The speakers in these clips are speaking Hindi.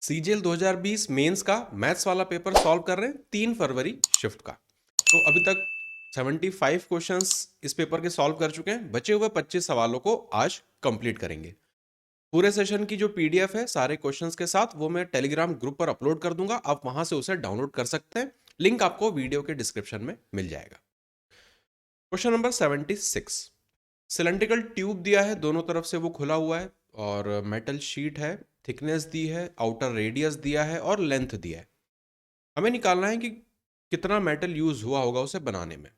सीजीएल 2020 मेंस का मैथ्स वाला पेपर सॉल्व कर रहे हैं 3 फरवरी शिफ्ट का। तो अभी तक 75 क्वेश्चंस इस पेपर के सॉल्व कर चुके हैं। बचे हुए 25 सवालों को आज कंप्लीट करेंगे। पूरे सेशन की जो पीडीएफ है सारे क्वेश्चंस के साथ वो मैं टेलीग्राम ग्रुप पर अपलोड कर दूंगा, आप वहां से उसे डाउनलोड कर सकते हैं। लिंक आपको वीडियो के डिस्क्रिप्शन में मिल जाएगा। Question number 76। सिलेंड्रिकल ट्यूब दिया है, दोनों तरफ से वो खुला हुआ है और मेटल शीट है, थिकनेस दी है, आउटर रेडियस दिया है और लेंथ दिया है। हमें निकालना है कि कितना मेटल यूज हुआ होगा उसे बनाने में।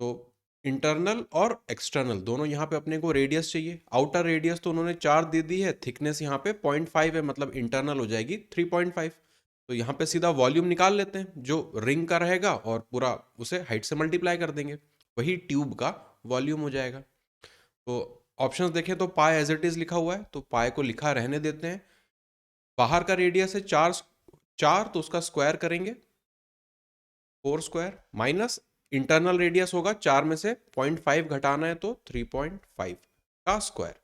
तो इंटरनल और एक्सटर्नल दोनों यहाँ पे अपने को रेडियस चाहिए। आउटर रेडियस तो उन्होंने 4 दे दी है, थिकनेस यहाँ पे 0.5 है, मतलब इंटरनल हो जाएगी 3.5। तो यहाँ पे सीधा वॉल्यूम निकाल लेते हैं जो रिंग का रहेगा और पूरा उसे हाइट से मल्टीप्लाई कर देंगे, वही ट्यूब का वॉल्यूम हो जाएगा। तो ऑप्शंस देखें तो पाई एज इट इज लिखा हुआ है, तो पाई को लिखा रहने देते हैं। बाहर का रेडियस है 4 तो उसका स्क्वायर करेंगे 4 स्क्वायर, माइनस इंटरनल रेडियस होगा 4 में से 0.5 घटाना है तो 3.5 का स्क्वायर,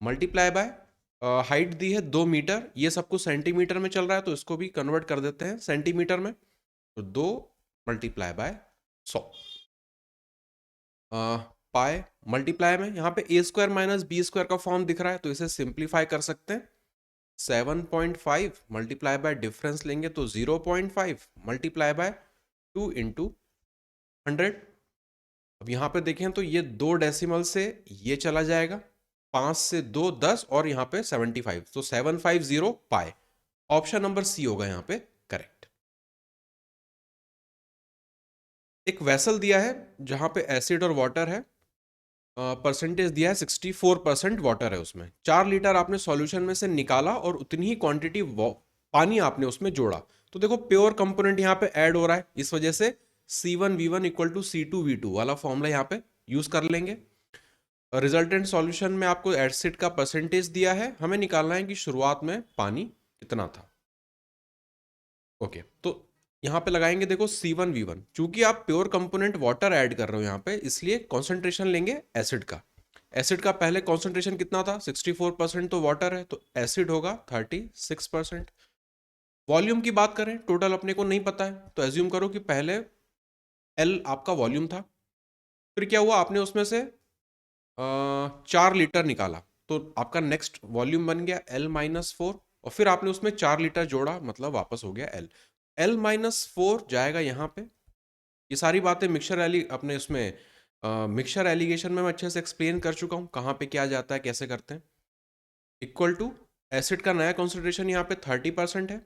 मल्टीप्लाई बाय हाइट दी है 2 मीटर, ये सब कुछ सेंटीमीटर में चल रहा है तो इसको भी कन्वर्ट कर देते हैं सेंटीमीटर में। तो 2 मल्टीप्लाई बाय 100 पाए मल्टीप्लाई में यहाँ पे ए स्क्वायर माइनस बी स्क्वायर का फॉर्म दिख रहा है तो इसे सिंप्लीफाई कर सकते हैं। 7.5 मल्टीप्लाई बाय डिफरेंस लेंगे तो 0.5 मल्टीप्लाई बाय 2 इंटू 100। अब यहाँ पे देखें तो ये 2 डेसिमल से ये चला जाएगा, 5 से 2 10 और यहाँ पे 75, तो 750 पाए। ऑप्शन नंबर सी होगा यहाँ पे करेक्ट। एक वेसल दिया है जहाँ पे एसिड और वाटर है, परसेंटेज दिया है 64% वाटर है उसमें। 4 लीटर आपने सॉल्यूशन में से निकाला और उतनी ही क्वांटिटी पानी आपने उसमें जोड़ा। तो देखो प्योर कंपोनेंट यहाँ पे ऐड हो रहा है, इस वजह से C1V1 इक्वल टू C2V2 वाला फॉर्मूला यहाँ पे यूज कर लेंगे। रिजल्टेंट सॉल्यूशन में आपको एसिड का परसेंटेज दिया है, हमें निकालना है कि शुरुआत में पानी कितना था। ओके, तो यहाँ पे लगाएंगे देखो C1V1, चूंकि आप प्योर कंपोनेंट वाटर ऐड कर रहे हो यहाँ पे इसलिए कॉन्सेंट्रेशन लेंगे एसिड का। एसिड का पहले कॉन्सेंट्रेशन कितना था 64%, तो वाटर है तो एसिड होगा 36%। वॉल्यूम की बात करें, टोटल अपने को नहीं पता है तो एज्यूम करो कि पहले L आपका वॉल्यूम था, फिर क्या हुआ आपने उसमें से 4 लीटर निकाला तो आपका नेक्स्ट वॉल्यूम बन गया L-4 और फिर आपने उसमें 4 लीटर जोड़ा मतलब वापस हो गया L-4 जाएगा यहाँ पे। ये सारी बातें मिक्सचर अपने उसमें मिक्सचर एलिगेशन में मैं अच्छे से एक्सप्लेन कर चुका हूँ, कहाँ पे क्या जाता है कैसे करते हैं। इक्वल टू एसिड का नया कॉन्सेंट्रेशन यहाँ पे 30% है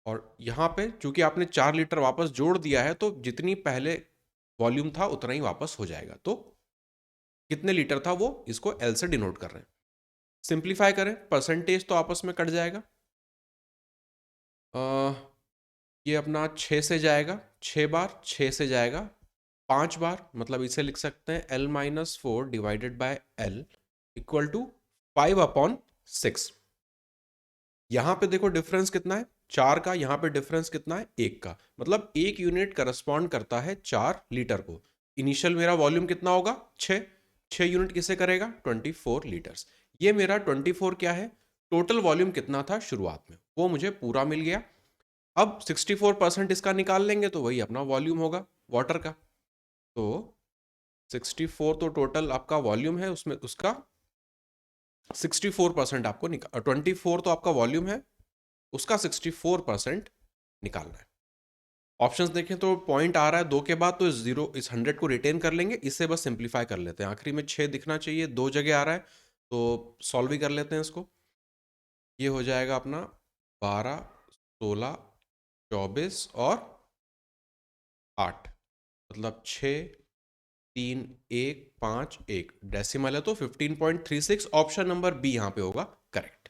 और यहाँ पे चूंकि आपने 4 लीटर वापस जोड़ दिया है तो जितनी पहले वॉल्यूम था उतना ही वापस हो जाएगा। तो कितने लीटर था वो इसको L से डिनोट कर रहे हैं। सिंप्लीफाई करें, परसेंटेज तो आपस में कट जाएगा, ये अपना 6 से जाएगा, 6 बार 6 से जाएगा 5 बार, मतलब इसे लिख सकते हैं L-4 divided by L equal to 5/6। यहाँ पे देखो डिफरेंस कितना है 4 का, यहाँ पे डिफरेंस कितना है 1 का, मतलब 1 यूनिट करस्पॉन्ड करता है 4 लीटर को। इनिशियल मेरा वॉल्यूम कितना होगा 6 यूनिट किसे करेगा 24 लीटर्स। ये मेरा 24 क्या है, टोटल वॉल्यूम कितना था शुरुआत में वो मुझे पूरा मिल गया। अब 64% इसका निकाल लेंगे तो वही अपना वॉल्यूम होगा वाटर का। तो 64 तो टोटल आपका वॉल्यूम है, उसमें उसका 64% आपको 24 तो आपका वॉल्यूम है, उसका 64% निकालना है। ऑप्शंस देखें तो पॉइंट आ रहा है 2 के बाद, तो इस 100 को रिटेन कर लेंगे, इससे बस सिंप्लीफाई कर लेते हैं। आखिरी में 6 दिखना चाहिए, 2 जगह आ रहा है तो सॉल्व ही कर लेते हैं इसको। ये हो जाएगा अपना 12 16 24 और 8, मतलब 6 3 1 5 1 डेसिमल है तो 15.36। ऑप्शन नंबर बी यहां पे होगा करेक्ट।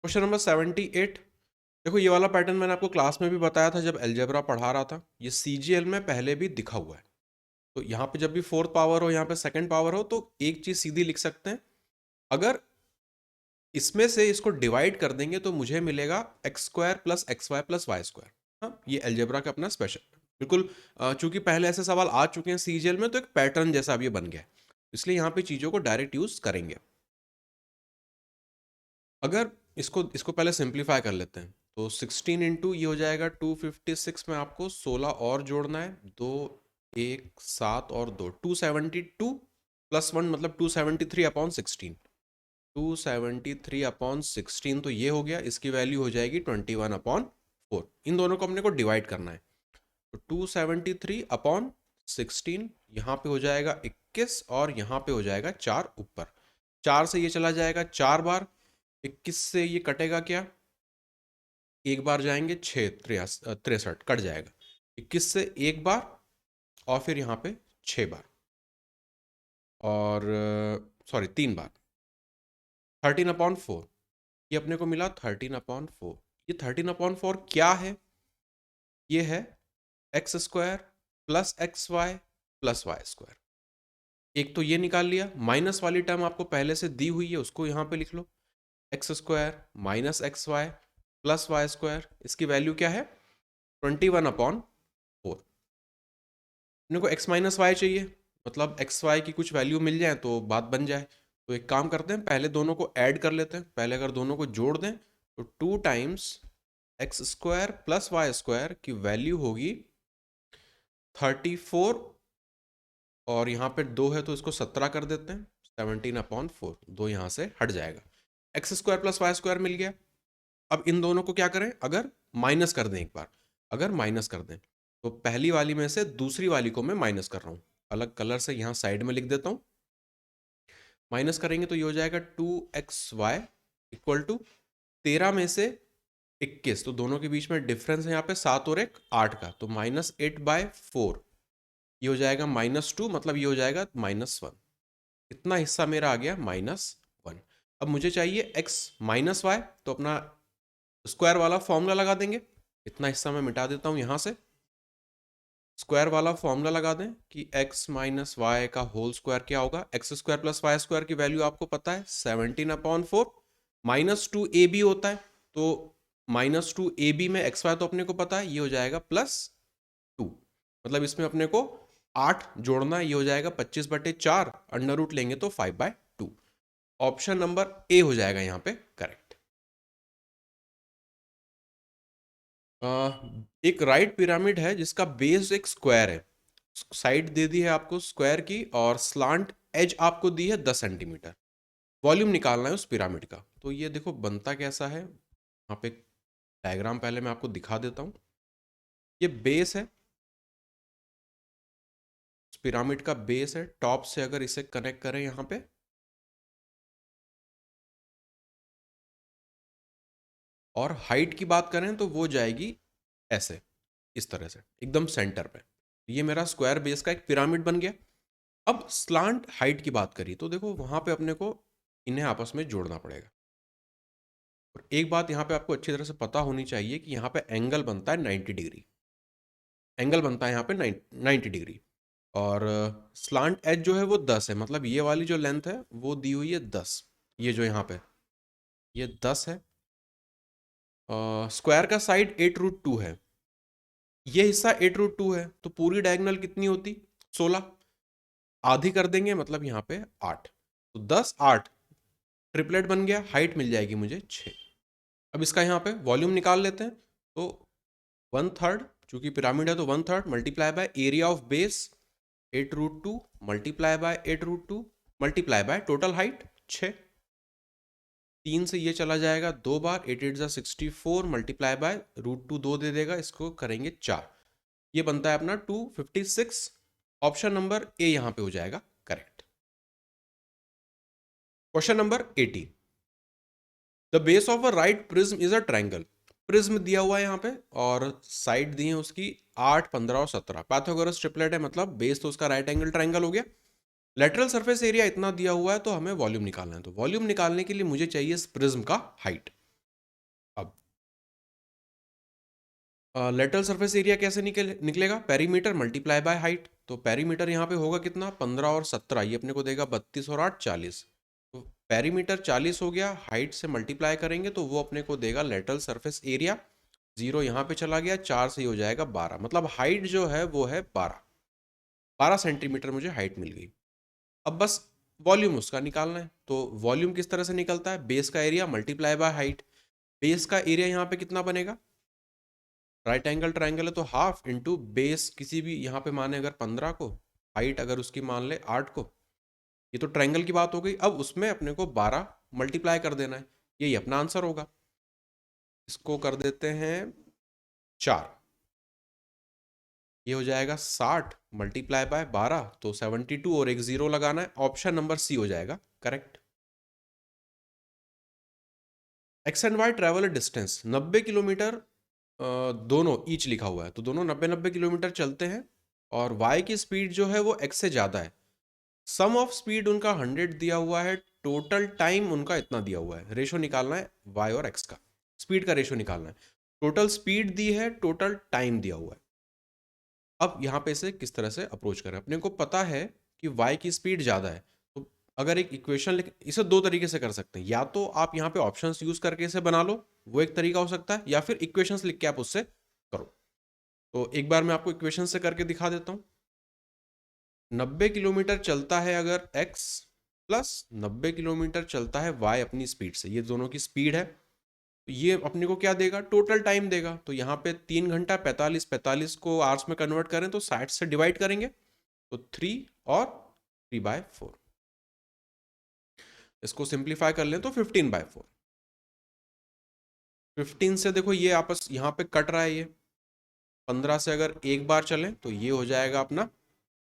Question number 78। देखो ये वाला पैटर्न मैंने आपको क्लास में भी बताया था जब अलजेब्रा पढ़ा रहा था, ये सीजीएल में पहले भी दिखा हुआ है। तो यहाँ पे जब भी 4th पावर हो यहाँ पे 2nd पावर हो तो एक चीज सीधी लिख सकते हैं, अगर इसमें से इसको डिवाइड कर देंगे तो मुझे मिलेगा x² + xy + y²। हाँ, ये अलजेब्रा का अपना स्पेशल बिल्कुल, चूंकि पहले ऐसे सवाल आ चुके हैं सीजीएल में तो एक पैटर्न जैसा अब ये बन गया है। इसलिए यहाँ पे चीज़ों को डायरेक्ट यूज करेंगे। अगर इसको इसको पहले सिंप्लीफाई कर लेते हैं, तो 16 इंटू ये हो जाएगा 256 में आपको 16 और जोड़ना है, 2 1 7 और 2 272 प्लस 1 मतलब 273 अपॉन 16, 273 अपॉन 16 तो ये हो गया, इसकी वैल्यू हो जाएगी 21 अपॉन 4। इन दोनों को अपने को डिवाइड करना है, तो 273 अपॉन 16 यहाँ पे हो जाएगा 21 और यहाँ पे हो जाएगा 4 ऊपर, 4 से ये चला जाएगा 4 बार, 21 से ये कटेगा क्या, एक बार जाएंगे 6 63 कट जाएगा, 21 से एक बार और फिर यहाँ पे 6 बार और सॉरी 3 बार, 13/4 ये अपने को मिला 13/4। ये 13/4 क्या है, ये है x² plus XY plus Y²। एक तो ये निकाल लिया, माइनस वाली टर्म आपको पहले से दी हुई है उसको यहाँ पे लिख लो, x² minus XY plus Y², इसकी वैल्यू क्या है 21/4। अपने को x माइनस वाई चाहिए, मतलब XY की कुछ वैल्यू मिल जाए तो बात बन जाए। तो एक काम करते हैं, पहले दोनों को ऐड कर लेते हैं। पहले अगर दोनों को जोड़ दें तो 2 टाइम्स x² प्लस Y² की वैल्यू होगी 34 और यहाँ पे 2 है तो इसको 17 कर देते हैं, 17/4, 2 यहाँ से हट जाएगा, x² प्लस Y² मिल गया। अब इन दोनों को क्या करें, अगर माइनस कर दें एक बार, अगर माइनस कर दें तो पहली वाली में से दूसरी वाली को मैं माइनस कर रहा हूँ, अलग कलर से यहाँ साइड में लिख देता हूँ। माइनस करेंगे तो ये हो जाएगा 2xy इक्वल टू 13 में से 21, तो दोनों के बीच में डिफरेंस है यहाँ पे 7 और 1 8 का, तो -8/4 ये हो जाएगा -2, मतलब ये हो जाएगा -1। इतना हिस्सा मेरा आ गया -1। अब मुझे चाहिए x माइनस वाई, तो अपना स्क्वायर वाला फॉर्मूला लगा देंगे। इतना हिस्सा मैं मिटा देता हूँ यहाँ से, स्क्वायर वाला फॉर्मूला लगा दें कि x माइनस वाई का होल स्क्वायर क्या होगा, x² प्लस Y² की वैल्यू आपको पता है 17/4, -2ab होता है, तो -2ab में xy तो अपने को पता है, ये हो जाएगा +2, मतलब इसमें अपने को 8 जोड़ना है, ये हो जाएगा 25/4, अंडर रूट लेंगे तो 5/2। ऑप्शन नंबर ए हो जाएगा यहाँ पे करेक्ट। एक राइट पिरामिड है जिसका बेस एक स्क्वायर है, साइड दे दी है आपको स्क्वायर की और स्लांट एज आपको दी है 10 सेंटीमीटर। वॉल्यूम निकालना है उस पिरामिड का। तो ये देखो बनता कैसा है, यहाँ पे डायग्राम पहले मैं आपको दिखा देता हूँ। ये बेस है, पिरामिड का बेस है, टॉप से अगर इसे कनेक्ट करें यहाँ पे, और हाइट की बात करें तो वो जाएगी ऐसे, इस तरह से एकदम सेंटर पे। ये मेरा स्क्वायर बेस का एक पिरामिड बन गया। अब स्लांट हाइट की बात करी तो देखो वहां पे अपने को इन्हें आपस में जोड़ना पड़ेगा। और एक बात यहाँ पे आपको अच्छी तरह से पता होनी चाहिए कि यहाँ पे एंगल बनता है 90 डिग्री, एंगल बनता है यहाँ पे 90 डिग्री, और स्लांट एज जो है वो 10 है, मतलब ये वाली जो लेंथ है वो दी हुई है 10, ये जो यहाँ पे ये 10 है। स्क्वायर का साइड 8√2 है, ये हिस्सा 8√2 है, तो पूरी डायगोनल कितनी होती 16, आधी कर देंगे मतलब यहाँ पे 8, तो 10 8 ट्रिपलेट बन गया, हाइट मिल जाएगी मुझे 6। अब इसका यहाँ पे वॉल्यूम निकाल लेते हैं, तो 1/3, चूंकि पिरामिड है तो 1/3 multiply by area of base 8√2 multiply by 8√2 multiply by total height 6, 3 से ये चला जाएगा 2 बार, 8 8 64 मल्टीप्लाई बाय √2 2 दे देगा, इसको करेंगे 4, ये बनता है अपना 256। ऑप्शन नंबर ए यहाँ पे हो जाएगा correct. Question number 80, the base of a right prism is a triangle. Prism दिया हुआ है यहाँ पे और साइड दी है उसकी 8 15 और 17, पाइथागोरस ट्रिपलेट है, मतलब बेस तो उसका राइट एंगल ट्रायंगल हो गया। लेटरल सरफेस एरिया इतना दिया हुआ है तो हमें वॉल्यूम निकालना है, तो वॉल्यूम निकालने के लिए मुझे चाहिए इस प्रिज्म का हाइट। अब लेटरल सरफेस एरिया कैसे निकलेगा, पेरीमीटर मल्टीप्लाई बाय हाइट, तो पेरीमीटर यहाँ पे होगा कितना 15 और 17, ये अपने को देगा 32 और 8 40, तो पेरीमीटर 40 हो गया, हाइट से मल्टीप्लाई करेंगे तो वो अपने को देगा लेटरल सरफेस एरिया, 0 यहाँ पे चला गया, 4 से हो जाएगा 12, मतलब हाइट जो है वो है 12 सेंटीमीटर मुझे हाइट मिल गई। अब बस वॉल्यूम उसका निकालना है। तो वॉल्यूम किस तरह से निकलता है, बेस का area multiply by height. Base का एरिया यहाँ पे कितना बनेगा, राइट एंगल ट्राइंगल है तो हाफ इंटू बेस, किसी भी यहाँ पे माने अगर 15 को, हाइट अगर उसकी मान ले 8 को, ये तो ट्रायंगल की बात हो गई। अब उसमें अपने को 12 मल्टीप्लाई कर देना है, यही अपना आंसर होगा। इसको कर देते हैं 4, ये हो जाएगा 60 मल्टीप्लाई बाय 12 तो 72 और एक जीरो लगाना है, ऑप्शन नंबर सी हो जाएगा correct. X and Y travel distance 90 kilometre, दोनों ईच लिखा हुआ है तो दोनों 90-90 किलोमीटर चलते हैं, और वाई की स्पीड जो है वो एक्स से ज़्यादा है। सम ऑफ स्पीड उनका 100 दिया हुआ है, टोटल टाइम उनका इतना दिया हुआ है। रेशो निकालना है वाई और एक्स का, स्पीड का रेशो निकालना है। टोटल स्पीड दी है, टोटल टाइम दिया हुआ है। अब यहाँ पे इसे किस तरह से अप्रोच करें, अपने को पता है कि y की स्पीड ज़्यादा है, तो अगर एक इक्वेशन लिख, इसे दो तरीके से कर सकते हैं। या तो आप यहाँ पे ऑप्शंस यूज करके इसे बना लो, वो एक तरीका हो सकता है, या फिर इक्वेशंस लिख के आप उससे करो। तो एक बार मैं आपको इक्वेशन से करके दिखा देता हूँ। 90 किलोमीटर चलता है अगर x, प्लस 90 किलोमीटर चलता है y अपनी स्पीड से, ये दोनों की स्पीड है, तो ये अपने को क्या देगा, टोटल टाइम देगा। तो यहाँ पे 3 घंटा 45, 45 को आवर्स में कन्वर्ट करें तो 60 से डिवाइड करेंगे तो 3 और 3/4, इसको सिंप्लीफाई कर लें तो 15/4। 15 से देखो ये आपस यहाँ पे कट रहा है, ये 15 से अगर एक बार चलें तो ये हो जाएगा अपना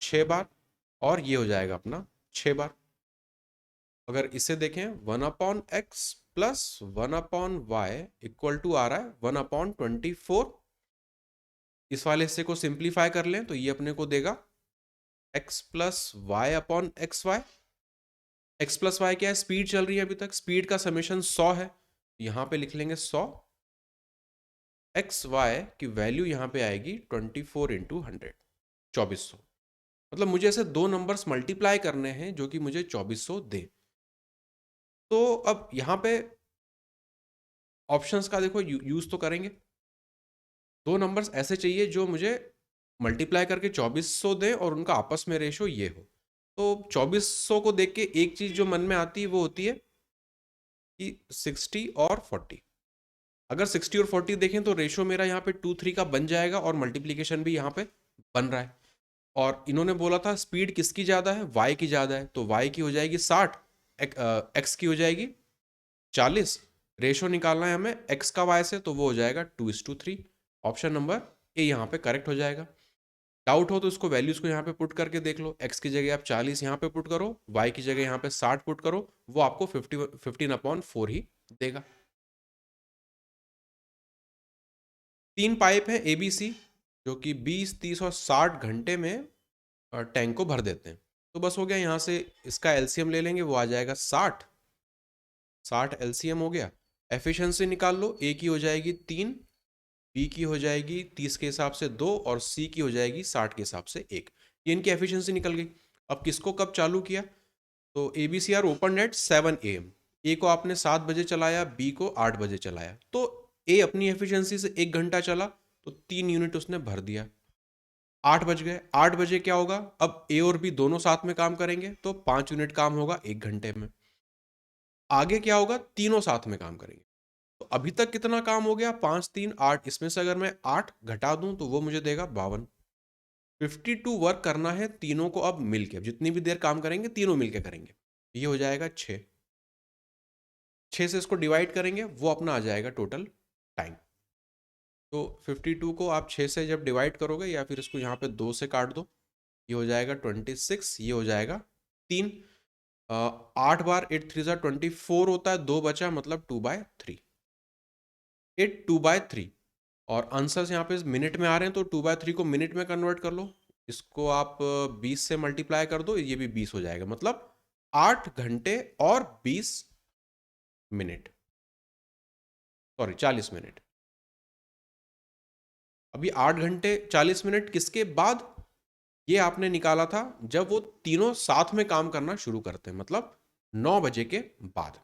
6 बार, और ये हो जाएगा अपना 6 बार। अगर इसे देखें 1/x plus 1/y equal to आ रहा है 1/24। इस वाले हिस्से को सिंप्लीफाई कर लें तो ये अपने को देगा x plus Y upon X Y. X plus Y क्या है, स्पीड चल रही है अभी तक, स्पीड का समेशन 100 है, यहां पे लिख लेंगे 100। एक्स वाई की वैल्यू यहां पे आएगी 24 इंटू 100, 2400। मतलब मुझे ऐसे दो नंबर्स मल्टीप्लाई करने हैं जो कि मुझे 2400 दे। तो अब यहां पे ऑप्शंस का देखो यूज तो करेंगे, दो नंबर्स ऐसे चाहिए जो मुझे मल्टीप्लाई करके 2400 दें और उनका आपस में रेशो ये हो। तो 2400 को देख के एक चीज जो मन में आती है वो होती है कि 60 और 40। अगर 60 और 40 देखें तो रेशो मेरा यहाँ पे 2-3 का बन जाएगा, और मल्टीप्लीकेशन भी यहाँ पे बन रहा है। और इन्होंने बोला था स्पीड किसकी ज़्यादा है, वाई की ज़्यादा है, तो वाई की हो जाएगी 60, एक्स की हो जाएगी 40। रेशो निकालना है हमें एक्स का वाई से, तो वो हो जाएगा 2:3। ऑप्शन नंबर ए यहाँ पे करेक्ट हो जाएगा। डाउट हो तो इसको वैल्यूज को यहाँ पे पुट करके देख लो, एक्स की जगह आप 40 यहाँ पे पुट करो, वाई की जगह यहाँ पे 60 पुट करो, वो आपको 15/4 ही देगा। 3 पाइप हैं ABC, जो कि 20, 30 और 60 घंटे में टैंक को भर देते हैं। तो बस हो गया, यहाँ से इसका एलसीएम ले लेंगे, वो आ जाएगा 60। 60 एलसीएम हो गया। एफिशिएंसी निकाल लो, ए की हो जाएगी 3, बी की हो जाएगी 30 के हिसाब से 2, और सी की हो जाएगी 60 के हिसाब से 1। ये इनकी एफिशिएंसी निकल गई। अब किसको कब चालू किया, तो ABCR ओपन एट 7 AM। ए को आपने 7 बजे चलाया, बी को 8 बजे चलाया, तो ए अपनी एफिशिएंसी से 1 घंटा चला तो 3 यूनिट उसने भर दिया। 8 बज गए, 8 बजे क्या होगा, अब ए और बी दोनों साथ में काम करेंगे तो 5 यूनिट काम होगा 1 घंटे में। आगे क्या होगा, तीनों साथ में काम करेंगे। तो अभी तक कितना काम हो गया, 5 3 8, इसमें से अगर मैं 8 घटा दूं तो वो मुझे देगा 52। 52 वर्क करना है तीनों को अब मिलके, जितनी भी देर काम करेंगे तीनों मिलके करेंगे। ये हो जाएगा 6, 6 से इसको डिवाइड करेंगे, वो अपना आ जाएगा टोटल टाइम। तो 52 को आप 6 से जब डिवाइड करोगे, या फिर इसको यहाँ पे 2 से काट दो, ये हो जाएगा 26, ये हो जाएगा 3। 8 बार 8 3 24 होता है, 2 बचा मतलब 2/3, 8 2/3। और आंसर्स यहाँ पे मिनट में आ रहे हैं तो 2/3 को मिनट में कन्वर्ट कर लो, इसको आप 20 से मल्टीप्लाई कर दो, ये भी 20 हो जाएगा, मतलब 8 घंटे और 20 मिनट, सॉरी 40 मिनट। अभी 8 घंटे 40 मिनट किसके बाद, ये आपने निकाला था जब वो तीनों साथ में काम करना शुरू करते हैं, मतलब 9 बजे के बाद।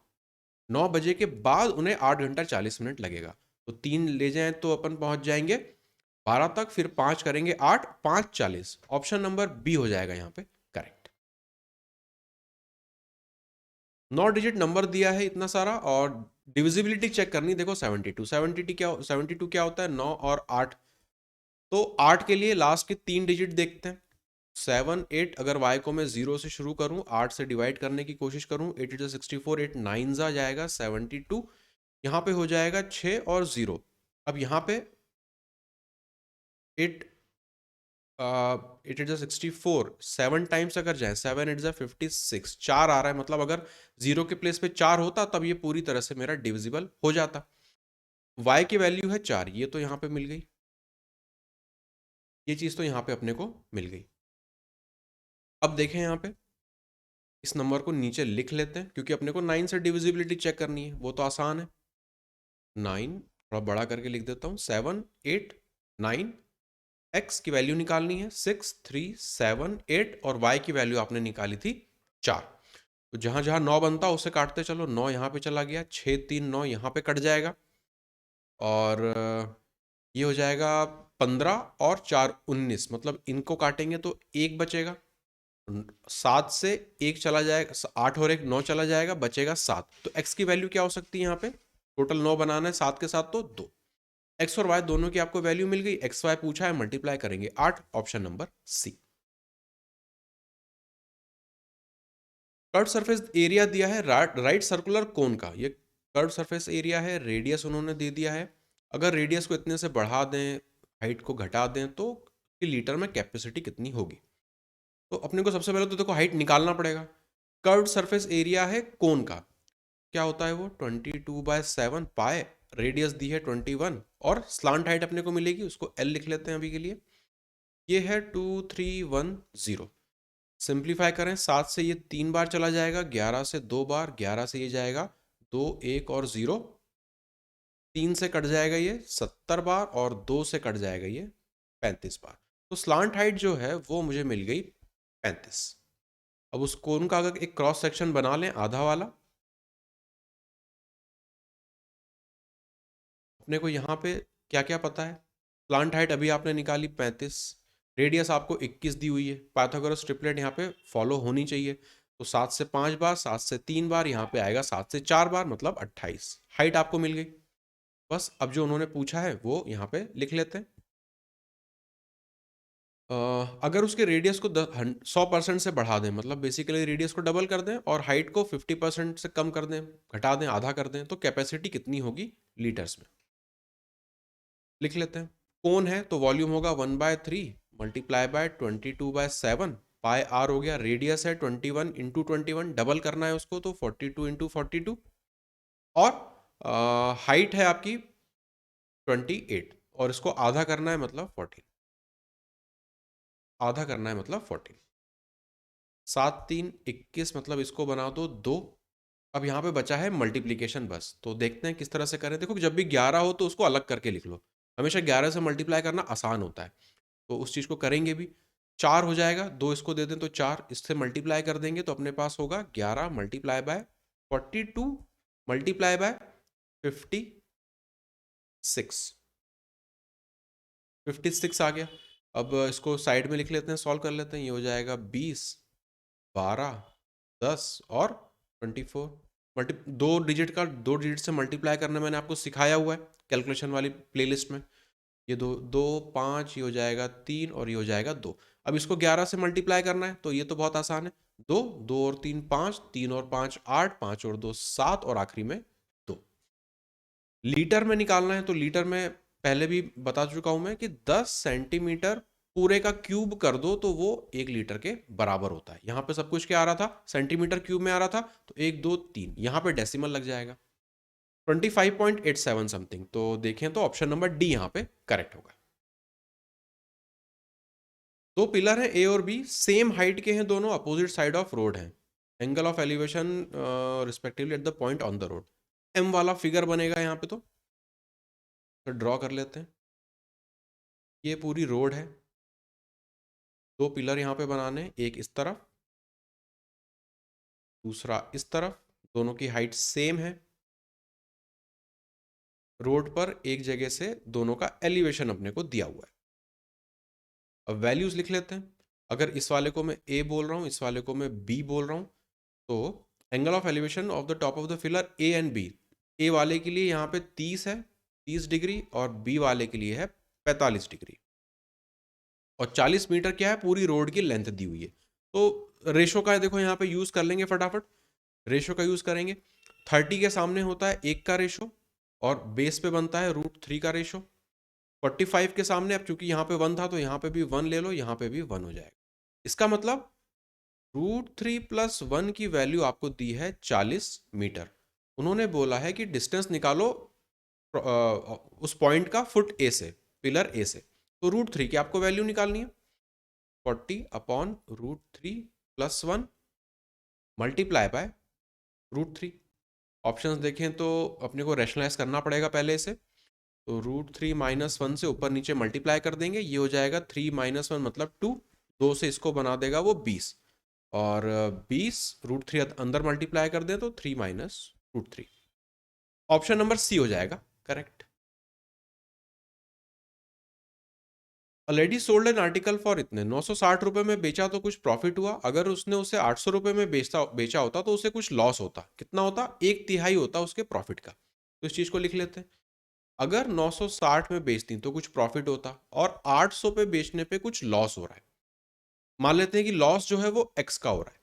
9 बजे के बाद उन्हें 8 घंटा 40 मिनट लगेगा, तो 3 ले जाएं तो अपन पहुंच जाएंगे 12 तक, फिर 5 करेंगे 8, 5 40। ऑप्शन नंबर बी हो जाएगा यहाँ पे करेक्ट। 9 डिजिट नंबर दिया है इतना सारा, और डिविजिबिलिटी चेक करनी। देखो 72 क्या होता है, 9 और 8। तो 8 के लिए लास्ट के 3 डिजिट देखते हैं, 7 8। अगर y को मैं 0 से शुरू करूं, 8 से डिवाइड करने की कोशिश करूं, 8 8 64, 8 9 जा जाएगा 72। यहाँ पे हो जाएगा 6 और 0। अब यहाँ पे 8 8 8 64, 7 टाइम्स अगर जाए, 7 8 56, 4 आ रहा है। मतलब अगर 0 के प्लेस पे 4 होता तब ये पूरी तरह से मेरा डिविजिबल हो जाता। y की वैल्यू है 4, ये तो यहाँ पे मिल गई, ये चीज़ तो यहाँ पे अपने को मिल गई। अब देखें यहाँ पे, इस नंबर को नीचे लिख लेते हैं, क्योंकि अपने को 9 से डिविजिबिलिटी चेक करनी है, वो तो आसान है। 9 थोड़ा बड़ा करके लिख देता हूँ, 7 8 9। x की वैल्यू निकालनी है 6 3 7 8, और y की वैल्यू आपने निकाली थी 4। तो जहां जहां 9 बनता उससे काटते चलो, 9 यहाँ पे चला गया, 6 3 9 यहाँ पे कट जाएगा, और ये हो जाएगा 15 और 4 19। मतलब इनको काटेंगे तो एक बचेगा, 7 से एक चला जाएगा, 8 और 1 9 चला जाएगा, बचेगा 7। तो x की वैल्यू क्या हो सकती है यहाँ पे, टोटल 9 बनाना है 7 के साथ, तो 2। x और y दोनों की आपको वैल्यू मिल गई, एक्स वाई पूछा है, मल्टीप्लाई करेंगे 8, option number C. Curve surface area दिया है राइट सर्कुलर कोन का, ये कर्व सरफेस एरिया है, रेडियस उन्होंने दे दिया है। अगर रेडियस को इतने से बढ़ा दें, हाइट को घटा दें, तो लीटर में कैपेसिटी कितनी होगी। तो अपने को सबसे पहले तो देखो हाइट निकालना पड़ेगा। कर्व सरफेस एरिया है कोन का, क्या होता है वो 22/7 पाए, रेडियस दी है 21, और स्लांट हाइट अपने को मिलेगी, उसको एल लिख लेते हैं अभी के लिए। ये है 2310। सिंप्लीफाई करें, 7 से ये 3 बार चला जाएगा, 11 से 2 बार, 11 से ये जाएगा 2 1 और 0, 3 से कट जाएगा ये 70 बार, और 2 से कट जाएगा ये 35 बार। तो स्लांट हाइट जो है वो मुझे मिल गई 35। अब उस कोन का अगर एक क्रॉस सेक्शन बना लें आधा वाला, अपने को यहाँ पे क्या क्या पता है। प्लांट हाइट अभी आपने निकाली 35, रेडियस आपको 21 दी हुई है, पाइथागोरस ट्रिपलेट यहाँ पे फॉलो होनी चाहिए। तो 7 से 5 बार, 7 से 3 बार, यहाँ पे आएगा 7 से 4 बार, मतलब 28। हाइट आपको मिल गई। बस अब जो उन्होंने पूछा है वो यहाँ पे लिख लेते हैं। अगर उसके रेडियस को 100% से बढ़ा दें, मतलब बेसिकली रेडियस को डबल कर दें और हाइट को 50% से कम कर दें, घटा दें, आधा कर दें, तो कैपेसिटी कितनी होगी लीटर्स में, लिख लेते हैं। कोन है तो वॉल्यूम होगा 1/3 मल्टीप्लाई बाय 22/7 पाई आर हो गया। रेडियस है 21 इंटू 21, डबल करना है उसको, तो 42 इंटू 42, और हाइट है आपकी 28, और इसको आधा करना है मतलब 14, आधा करना है मतलब 14। 7 3 21, मतलब इसको बना दो 2। अब यहाँ पे बचा है मल्टीप्लीकेशन बस, तो देखते हैं किस तरह से करें। देखो जब भी 11 हो तो उसको अलग करके लिख लो, हमेशा 11 से मल्टीप्लाई करना आसान होता है, तो उस चीज़ को करेंगे भी। 4 हो जाएगा, 2 इसको दे दें तो 4, इससे मल्टीप्लाई कर देंगे तो अपने पास होगा 11 मल्टीप्लाई बाय 42 मल्टीप्लाई बाय 56, 56 आ गया। अब इसको साइड में लिख लेते हैं, सॉल्व कर लेते हैं। ये हो जाएगा 20 12 10 और 24। दो डिजिट से मल्टीप्लाई करना मैंने आपको सिखाया हुआ है कैलकुलेशन वाली प्लेलिस्ट में। ये दो दो 5, ये हो जाएगा 3, और ये हो जाएगा 2। अब इसको 11 से मल्टीप्लाई करना है, तो ये तो बहुत आसान है। 2 2 और 3 5, 3 और 5 8, 5 और 2 7, और आखिरी में 2। लीटर में निकालना है, तो लीटर में पहले भी बता चुका हूं मैं कि 10 सेंटीमीटर पूरे का क्यूब कर दो तो वो 1 लीटर के बराबर होता है। यहां पे सब कुछ क्या आ रहा था, सेंटीमीटर क्यूब में आ रहा था, तो 1 2 3, यहां पे डेसिमल लग जाएगा 25.87 समथिंग। तो देखें तो ऑप्शन नंबर डी यहां पे करेक्ट होगा। दो पिलर हैं ए और बी, सेम हाइट के हैं दोनों, अपोजिट साइड ऑफ रोड हैं। Angle of elevation respectively at the point on the road. M वाला फिगर बनेगा यहाँ पे, तो ड्रॉ कर लेते हैं। ये पूरी रोड है, दो पिलर यहाँ पे बनाने, एक इस तरफ दूसरा इस तरफ, दोनों की हाइट सेम है। रोड पर एक जगह से दोनों का एलिवेशन अपने को दिया हुआ है। अब वैल्यूज लिख लेते हैं। अगर इस वाले को मैं ए बोल रहा हूँ, इस वाले को मैं बी बोल रहा हूँ, तो angle of elevation of the top of the pillar A and B, A वाले के लिए यहाँ पे 30 है, 30 डिग्री, और बी वाले के लिए है 45 डिग्री, और 40 मीटर क्या है, पूरी रोड की लेंथ दी हुई है। तो रेशो का देखो यहाँ पे यूज कर लेंगे फटाफट, रेशो का यूज करेंगे। 30 के सामने होता है 1 का रेशो, और बेस पे बनता है √3 का रेशो। 45 के सामने, अब चूंकि यहाँ पे 1 था तो यहाँ पे भी 1 ले लो, यहाँ पे भी 1 हो जाएगा। इसका मतलब √3 + 1 की वैल्यू आपको दी है 40 मीटर। उन्होंने बोला है कि डिस्टेंस निकालो उस पॉइंट का फुट ए से, पिलर ए से। तो √3 की आपको वैल्यू निकालनी है, 40/√3 + 1 मल्टीप्लाई बाय √3। ऑप्शंस देखें तो अपने को रैशनलाइज करना पड़ेगा पहले इसे। तो √3 - 1 से ऊपर नीचे मल्टीप्लाई कर देंगे, ये हो जाएगा 3 - 1 मतलब 2, 2 से इसको बना देगा वो 20, और 20 √3 अंदर मल्टीप्लाई कर दें तो 3 - √3। ऑप्शन नंबर सी हो जाएगा correct. A lady sold an article for इतने 960 रुपए में बेचा तो कुछ प्रॉफिट हुआ, अगर उसने उसे 800 रुपए में बेचा होता तो उसे कुछ लॉस होता, कितना होता, 1/3 होता उसके प्रॉफिट का। तो इस चीज को लिख लेते हैं। अगर 960 में बेचती तो कुछ प्रॉफिट होता, और 800 पे बेचने पे कुछ लॉस हो रहा है। मान लेते हैं कि लॉस जो है वो एक्स का हो रहा है,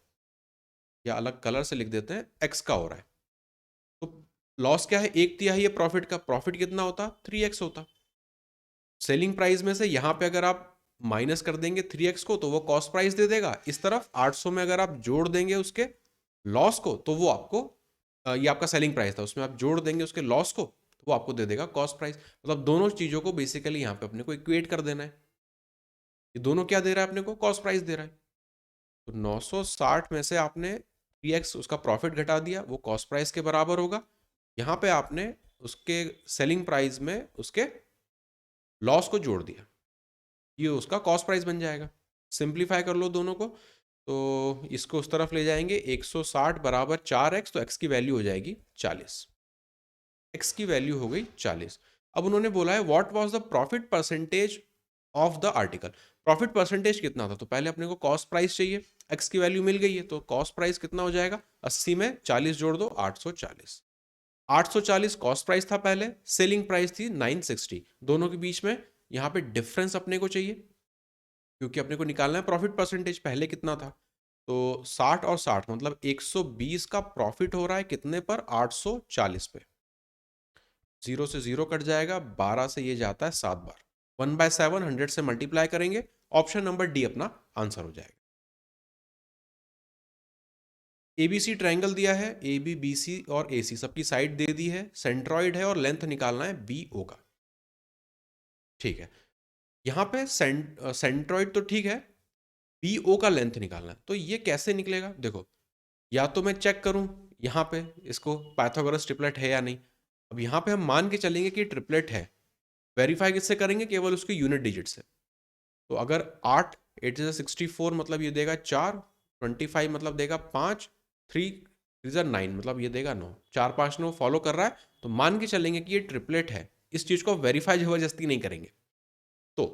या अलग कलर से लिख देते हैं एक्स का हो रहा है। तो लॉस क्या है, 1/3 है प्रॉफिट का, प्रॉफिट कितना होता, 3x होता। सेलिंग प्राइस में से यहाँ पे अगर आप माइनस कर देंगे 3x को तो वो कॉस्ट प्राइस दे देगा। इस तरफ 800 में अगर आप जोड़ देंगे उसके लॉस को तो वो आपको ये आपका सेलिंग प्राइस था, उसमें आप जोड़ देंगे उसके लॉस को तो वो आपको दे देगा कॉस्ट प्राइस। मतलब दोनों चीज़ों को बेसिकली यहाँ पे अपने को इक्वेट कर देना है। ये दोनों क्या दे रहा है अपने को, कॉस्ट प्राइस दे रहा है। तो 960 में से आपने 3x उसका प्रॉफिट घटा दिया, वो कॉस्ट प्राइस के बराबर होगा। यहाँ पे आपने उसके सेलिंग प्राइस में उसके लॉस को जोड़ दिया, ये उसका कॉस्ट प्राइस बन जाएगा। सिंप्लीफाई कर लो दोनों को, तो इसको उस तरफ ले जाएंगे, 160 बराबर 4x, तो x की वैल्यू हो जाएगी 40। x की वैल्यू हो गई 40। अब उन्होंने बोला है what was the profit percentage of the article. Profit percentage कितना था, तो पहले अपने को कॉस्ट प्राइस चाहिए, x की वैल्यू मिल गई है तो कॉस्ट प्राइस कितना हो जाएगा, 80 में 40 जोड़ दो, 840। 840 कॉस्ट प्राइस था पहले, सेलिंग प्राइस थी 960, दोनों के बीच में यहाँ पे डिफरेंस अपने को चाहिए, क्योंकि अपने को निकालना है प्रॉफिट परसेंटेज, पहले कितना था। तो 60 और 60 मतलब 120 का प्रॉफिट हो रहा है कितने पर, 840 पे। 0 से 0 कट जाएगा, 12 से ये जाता है 7 बार, 1/7 100 से मल्टीप्लाई करेंगे। ऑप्शन नंबर डी अपना आंसर हो जाएगा। एबीसी ट्रायंगल दिया है, ए बी बी सी और ए सी सबकी साइड दे दी है, सेंट्रॉइड है और लेंथ निकालना है बी ओ का। ठीक है, यहाँ पे सेंट्रॉइड तो ठीक है, बी ओ का लेंथ निकालना है। तो ये कैसे निकलेगा, देखो, या तो मैं चेक करूं यहाँ पे इसको पाइथागोरस ट्रिपलेट है या नहीं। अब यहाँ पे हम मान के चलेंगे कि ट्रिपलेट है, वेरीफाई किससे करेंगे, केवल उसके यूनिट डिजिट से। तो अगर 8 8 से 64 मतलब ये देगा 4, 25 मतलब देगा 5, 3 9 मतलब ये देगा 9, 4 5 9 फॉलो कर रहा है, तो मान के चलेंगे कि ये ट्रिपलेट है। इस चीज को वेरीफाई जबरदस्ती नहीं करेंगे। तो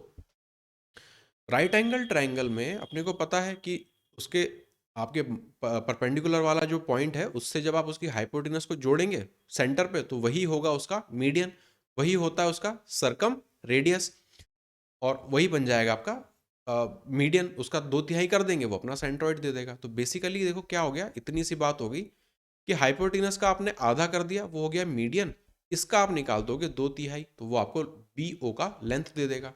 राइट एंगल ट्रायंगल में अपने को पता है कि उसके आपके परपेंडिकुलर वाला जो पॉइंट है उससे जब आप उसकी हाइपोटेनस को जोड़ेंगे सेंटर पे तो वही होगा उसका मीडियन, वही होता है उसका सरकम रेडियस, और वही बन जाएगा आपका मीडियन। उसका 2/3 कर देंगे वो अपना सेंट्रॉइड दे देगा। तो बेसिकली देखो क्या हो गया, इतनी सी बात हो गई कि हाइपोटेनस का आपने आधा कर दिया, वो हो गया मीडियन। इसका आप निकाल दोगे 2/3 तो वो आपको बी ओ का लेंथ दे देगा।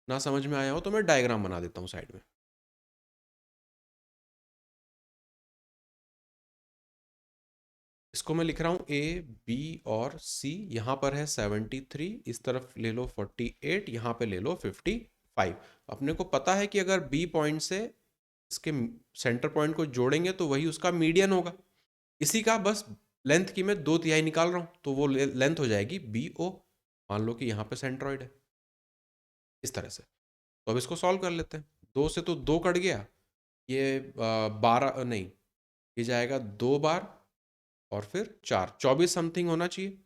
ना समझ में आया हो तो मैं डायग्राम बना देता हूँ साइड में। इसको मैं लिख रहा हूँ ए बी और सी, यहाँ पर है 73, इस तरफ ले लो 48, यहाँ पे ले लो 55। अपने को पता है कि अगर बी पॉइंट से इसके सेंटर पॉइंट को जोड़ेंगे तो वही उसका मीडियन होगा। इसी का बस लेंथ की मैं 2/3 निकाल रहा हूँ, तो वो लेंथ हो जाएगी बी ओ। मान लो कि यहाँ पे सेंट्रॉइड है इस तरह से। तो अब इसको सॉल्व कर लेते हैं। 2 से तो 2 कट गया, ये 12 नहीं, ये जाएगा 2 बार और फिर 4, 24 समथिंग होना चाहिए।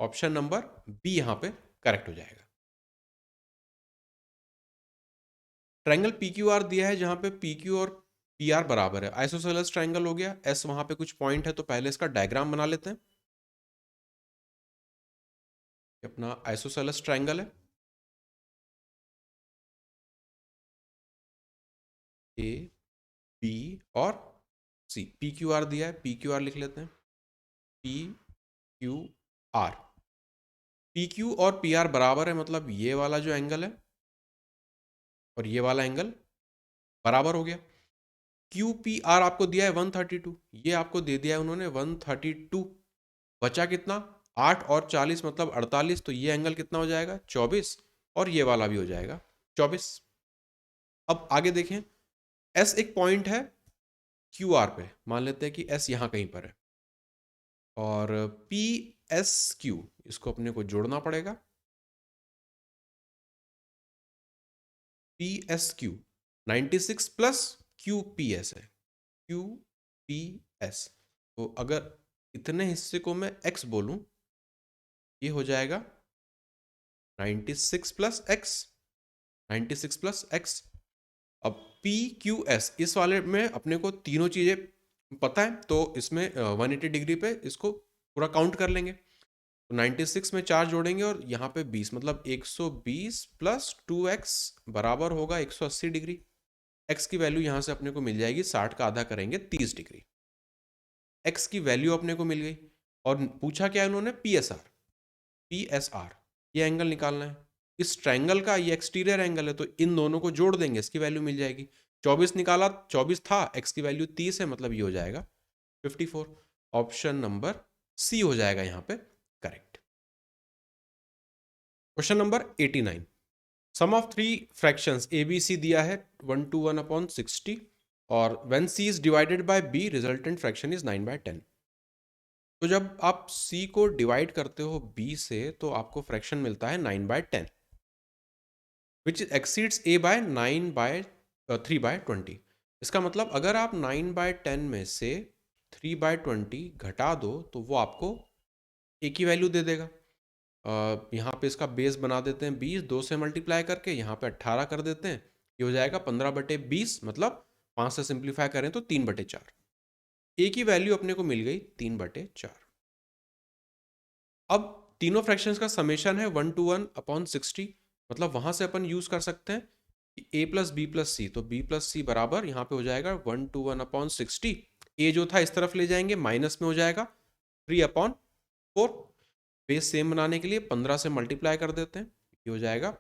ऑप्शन नंबर बी यहाँ पे करेक्ट हो जाएगा। ट्रायंगल पी क्यू आर दिया है, जहाँ पे पी क्यू और पी आर बराबर है, आइसोसेलेस ट्रायंगल हो गया, एस वहां पे कुछ पॉइंट है तो पहले इसका डायग्राम बना लेते हैं। अपना आइसोसेलेस ट्रायंगल है, ए बी और सी, पी क्यू आर दिया है, पी क्यू आर लिख लेते हैं, P Q R. P Q और पी आर बराबर है, मतलब ये वाला जो एंगल है और ये वाला एंगल बराबर हो गया। क्यू पी आर आपको दिया है 132, ये आपको दे दिया है उन्होंने 132। बचा कितना, 8 और 40 मतलब 48, तो ये एंगल कितना हो जाएगा 24, और ये वाला भी हो जाएगा 24। अब आगे देखें, एस एक पॉइंट है क्यू आर पे, मान लेते हैं कि एस यहाँ कहीं पर है, और पी एस क्यू इसको अपने को जोड़ना पड़ेगा, P S Q 96 plus Q P S है, क्यू पी एस। तो अगर इतने हिस्से को मैं x बोलूं, ये हो जाएगा 96 प्लस एक्स, 96 प्लस एक्स। अब पी क्यू एस इस वाले में अपने को तीनों चीजें पता है, तो इसमें 180 डिग्री पे इसको पूरा काउंट कर लेंगे। तो 96 में 4 जोड़ेंगे और यहाँ पे 20, मतलब 120 प्लस 2x बराबर होगा 180 डिग्री। x की वैल्यू यहाँ से अपने को मिल जाएगी, 60 का आधा करेंगे 30 डिग्री। x की वैल्यू अपने को मिल गई, और पूछा क्या है उन्होंने, P S R, P S R ये एंगल निकालना है। इस ट्रायंगल का ये एक्सटीरियर एंगल है, तो इन दोनों को जोड़ देंगे, इसकी वैल्यू मिल जाएगी। 24 निकाला, 24 था, x की वैल्यू 30 है, मतलब ये हो जाएगा 54। ऑप्शन नंबर सी हो जाएगा यहाँ पे correct. Question number 89, sum of three fractions A B C दिया है 1/1/60, और when C is divided by B resultant fraction is 9/10। तो जब आप c को डिवाइड करते हो b से, तो आपको फ्रैक्शन मिलता है 9/10, विच एक्सीड्स a बाय 3/20। इसका मतलब अगर आप 9/10 में से 3/20 घटा दो, तो वो आपको a की वैल्यू दे देगा। यहाँ पे इसका बेस बना देते हैं 20, 2 से मल्टीप्लाई करके, यहाँ पे 18 कर देते हैं, ये हो जाएगा 15/20, मतलब 5 से सिंप्लीफाई करें तो 3/4। ए की वैल्यू अपने को मिल गई 3/4। अब तीनों फ्रैक्शंस का समेशन है 1/1/60, मतलब वहां से अपन यूज कर सकते हैं कि a प्लस बी प्लस सी, तो b प्लस सी बराबर यहाँ पे हो जाएगा 1/1/60। a जो था इस तरफ ले जाएंगे, माइनस में हो जाएगा 3/4। बेस सेम बनाने के लिए 15 से मल्टीप्लाई कर देते हैं, ये हो जाएगा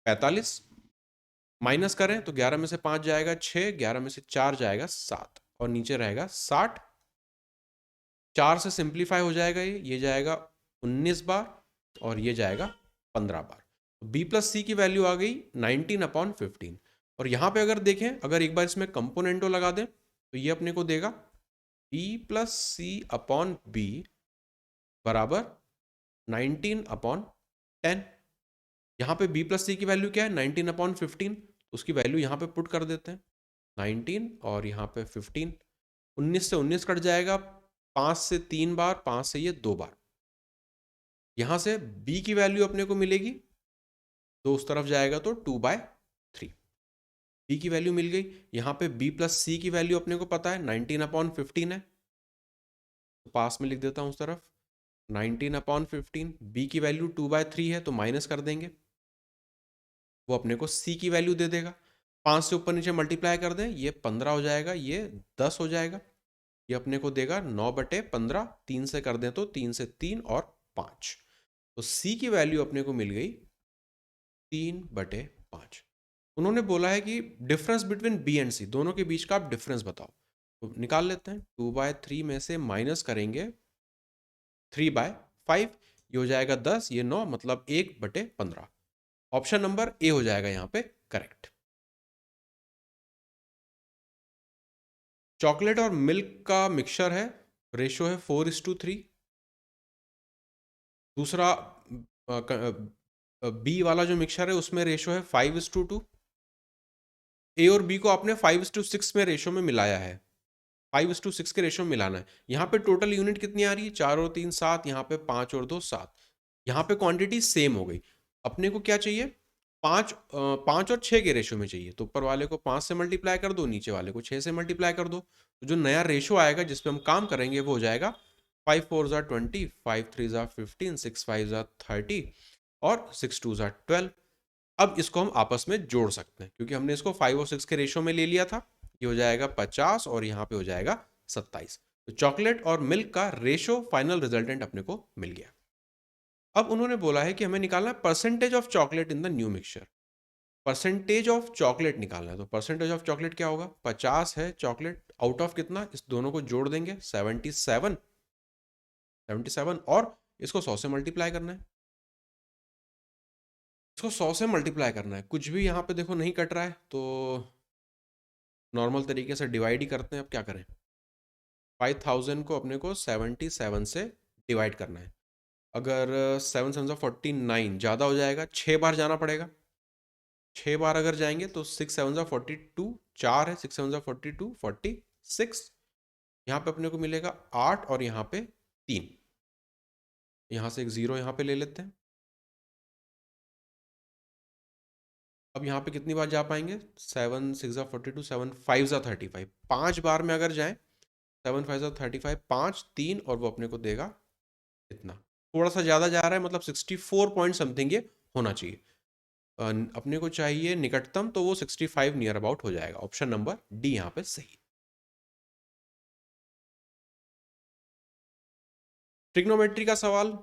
45। माइनस करें तो 11 में से 5 जाएगा 6, 11 में से 4 जाएगा 7, और नीचे रहेगा 60। 4 से सिंप्लीफाई हो जाएगा, ये जाएगा 19 बार, और ये जाएगा 15 बार। तो b प्लस सी की वैल्यू आ गई 19/15। और यहाँ पे अगर देखें, अगर एक बार इसमें कंपोनेंटो लगा दें, तो ये अपने को देगा b प्लस सी अपॉन बी बराबर 19/10। यहाँ पे b प्लस सी की वैल्यू क्या है, 19/15, उसकी वैल्यू यहाँ पे पुट कर देते हैं 19, और यहाँ पे 15। 19 से 19 कट जाएगा, 5 से 3 बार, 5 से ये 2 बार। यहाँ से b की वैल्यू अपने को मिलेगी, तो उस तरफ जाएगा तो 2/3। b की वैल्यू मिल गई। यहाँ पे b प्लस सी की वैल्यू अपने को पता है 19/15 है, तो पास में लिख देता हूँ उस तरफ 19/15। b की वैल्यू 2/3 है, तो माइनस कर देंगे, वो अपने को c की वैल्यू दे देगा। 5 से ऊपर नीचे मल्टीप्लाई कर दें, ये 15 हो जाएगा, ये 10 हो जाएगा, ये अपने को देगा 9/15। 3 से कर दें तो 3 से 3 और 5, तो c की वैल्यू अपने को मिल गई 3/5। उन्होंने बोला है कि difference between b and c, दोनों के बीच का आप डिफरेंस बताओ, तो निकाल लेते हैं। 2/3 में से माइनस करेंगे 3/5, ये हो जाएगा 10, ये 9, मतलब 1/15। ऑप्शन नंबर ए हो जाएगा यहाँ पे करेक्ट। चॉकलेट और मिल्क का मिक्सचर है, रेशो है 4:3। दूसरा बी वाला जो मिक्सचर है उसमें रेशो है 5:2। ए और बी को आपने 5:6 में रेशो में मिलाया है, 5:6 के रेशो में मिलाना है। यहाँ पे टोटल यूनिट कितनी आ रही है, 4 और 3 7, यहाँ पे 5 और 2 7। यहाँ पे क्वांटिटी सेम हो गई। अपने को क्या चाहिए, पाँच और 6 के रेशो में चाहिए, तो ऊपर वाले को 5 से मल्टीप्लाई कर दो, नीचे वाले को 6 से मल्टीप्लाई कर दो, तो जो नया रेशो आएगा जिस पे हम काम करेंगे वो हो जाएगा 5 4 ज़ा 20, 5 3 ज़ा 15, 6 5 ज़ा 30 और 6 2 ज़ा 12। अब इसको हम आपस में जोड़ सकते हैं क्योंकि हमने इसको 5 और 6 के रेशो में ले लिया था। ये हो जाएगा 50 और यहाँ पे हो जाएगा 27। तो चॉकलेट और मिल्क का रेशो फाइनल रिजल्टेंट अपने को मिल गया। अब उन्होंने बोला है कि हमें निकालना है percentage of chocolate in the new mixture. Percentage of chocolate निकालना है, तो परसेंटेज ऑफ चॉकलेट क्या होगा, 50 है चॉकलेट, आउट ऑफ कितना, इस दोनों को जोड़ देंगे 77, 77 और इसको 100 से मल्टीप्लाई करना है। इसको 100 से मल्टीप्लाई करना है, कुछ भी यहाँ पे देखो नहीं कट रहा है तो नॉर्मल तरीके से डिवाइड ही करते हैं। अब क्या करें, 5000 को अपने को 77 से डिवाइड करना है। अगर 7 7 49 ज़्यादा हो जाएगा, 6 बार जाना पड़ेगा। 6 बार अगर जाएंगे तो 6 7 42, 4 है, 6 7 42, 46। यहाँ पे अपने को मिलेगा 8 और यहाँ पे 3, यहाँ से एक ज़ीरो यहाँ पे ले लेते हैं। अब यहाँ पे कितनी बार जा पाएंगे, 7 6 42, 7 5 35, 5 बार में अगर जाएं 7 5 35, 5 3 और वो अपने को देगा इतना। थोड़ा सा ज़्यादा जा रहा है, मतलब 64 पॉइंट समथिंग ये होना चाहिए। अपने को चाहिए निकटतम, तो वो 65 नियर अबाउट हो जाएगा। ऑप्शन नंबर डी यहाँ पे सही। ट्रिग्नोमेट्री का सवाल,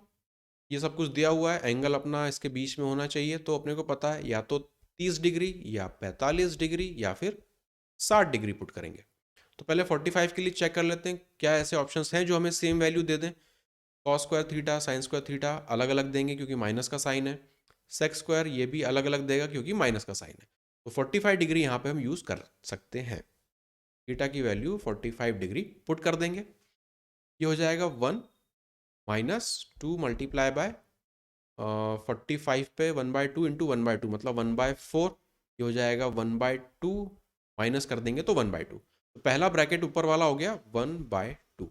ये सब कुछ दिया हुआ है, एंगल अपना इसके बीच में होना चाहिए, तो अपने को पता है या तो 30 डिग्री या 45 डिग्री या फिर 60 डिग्री पुट करेंगे। तो पहले 45 के लिए चेक कर लेते हैं क्या ऐसे ऑप्शंस हैं जो हमें सेम वैल्यू दे दें। Cos square theta, sine square theta अलग अलग देंगे क्योंकि माइनस का साइन है। सेक स्क्वायर ये भी अलग अलग देगा क्योंकि माइनस का साइन है। तो 45 डिग्री यहाँ पे हम यूज़ कर सकते हैं। थीटा की वैल्यू 45 डिग्री पुट कर देंगे। ये हो जाएगा 1 माइनस 2 मल्टीप्लाई बाय 45 पे 1/2 इंटू 1/2 मतलब 1/4। ये हो जाएगा 1/2 माइनस कर देंगे तो 1/2। तो पहला ब्रैकेट ऊपर वाला हो गया 1/2।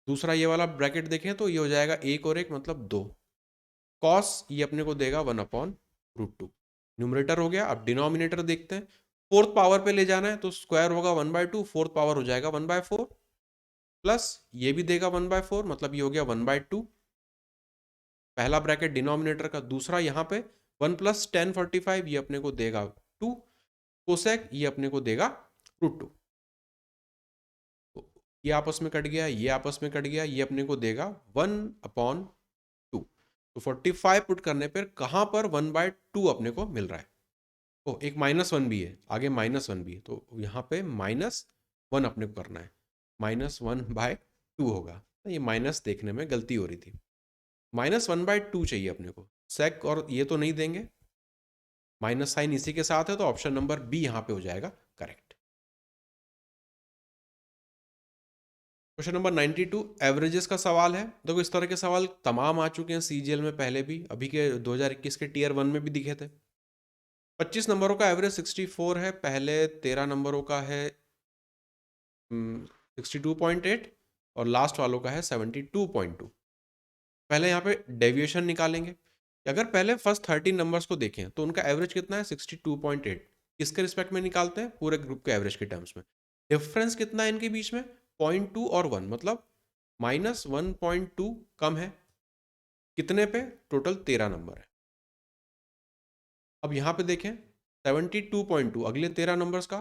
दूसरा ये वाला ब्रैकेट देखें तो ये हो जाएगा 1 और 1 मतलब 2। कॉस ये अपने को देगा 1/√2। न्यूमरेटर हो गया। अब डिनोमिनेटर देखते हैं। फोर्थ पावर पे ले जाना है तो स्क्वायर होगा 1/2, फोर्थ पावर हो जाएगा 1/4 प्लस ये भी देगा 1/4 मतलब ये हो गया 1/2। पहला ब्रैकेट डिनोमिनेटर का। दूसरा यहाँ पे 1 + 1045 ये अपने को देगा 2। कोसेक ये अपने को देगा √2। तो ये आपस में कट गया, ये आपस में कट गया, ये अपने को देगा 1/2। तो 45 पुट करने पर कहाँ पर 1/2 अपने को मिल रहा है। ओ एक -1 भी है, आगे -1 भी है, तो यहाँ पे -1 अपने को करना है। -1/2 होगा। तो ये माइनस देखने में गलती हो रही थी। -1/2 चाहिए अपने को। सेक और ये तो नहीं देंगे, माइनस साइन इसी के साथ है, तो ऑप्शन नंबर बी यहाँ पे हो जाएगा करेक्ट। क्वेश्चन नंबर 92 एवरेजेस का सवाल है। देखो इस तरह के सवाल तमाम आ चुके हैं सीजीएल में पहले भी, अभी के 2021 के टियर 1 में भी दिखे थे। 25 नंबरों का एवरेज 64 है, पहले 13 नंबरों का है 62.8 और लास्ट वालों का है 72.2। पहले यहाँ पे डेविएशन निकालेंगे। अगर पहले फर्स्ट 13 नंबर्स को देखें तो उनका एवरेज कितना है 62.8। किसके रिस्पेक्ट में निकालते हैं, पूरे ग्रुप के एवरेज के टर्म्स में। डिफरेंस कितना है इनके बीच में, 0.2 और 1 मतलब -1.2 कम है। कितने पे, टोटल 13 नंबर है। अब यहाँ पे देखें 72.2 अगले 13 नंबर्स का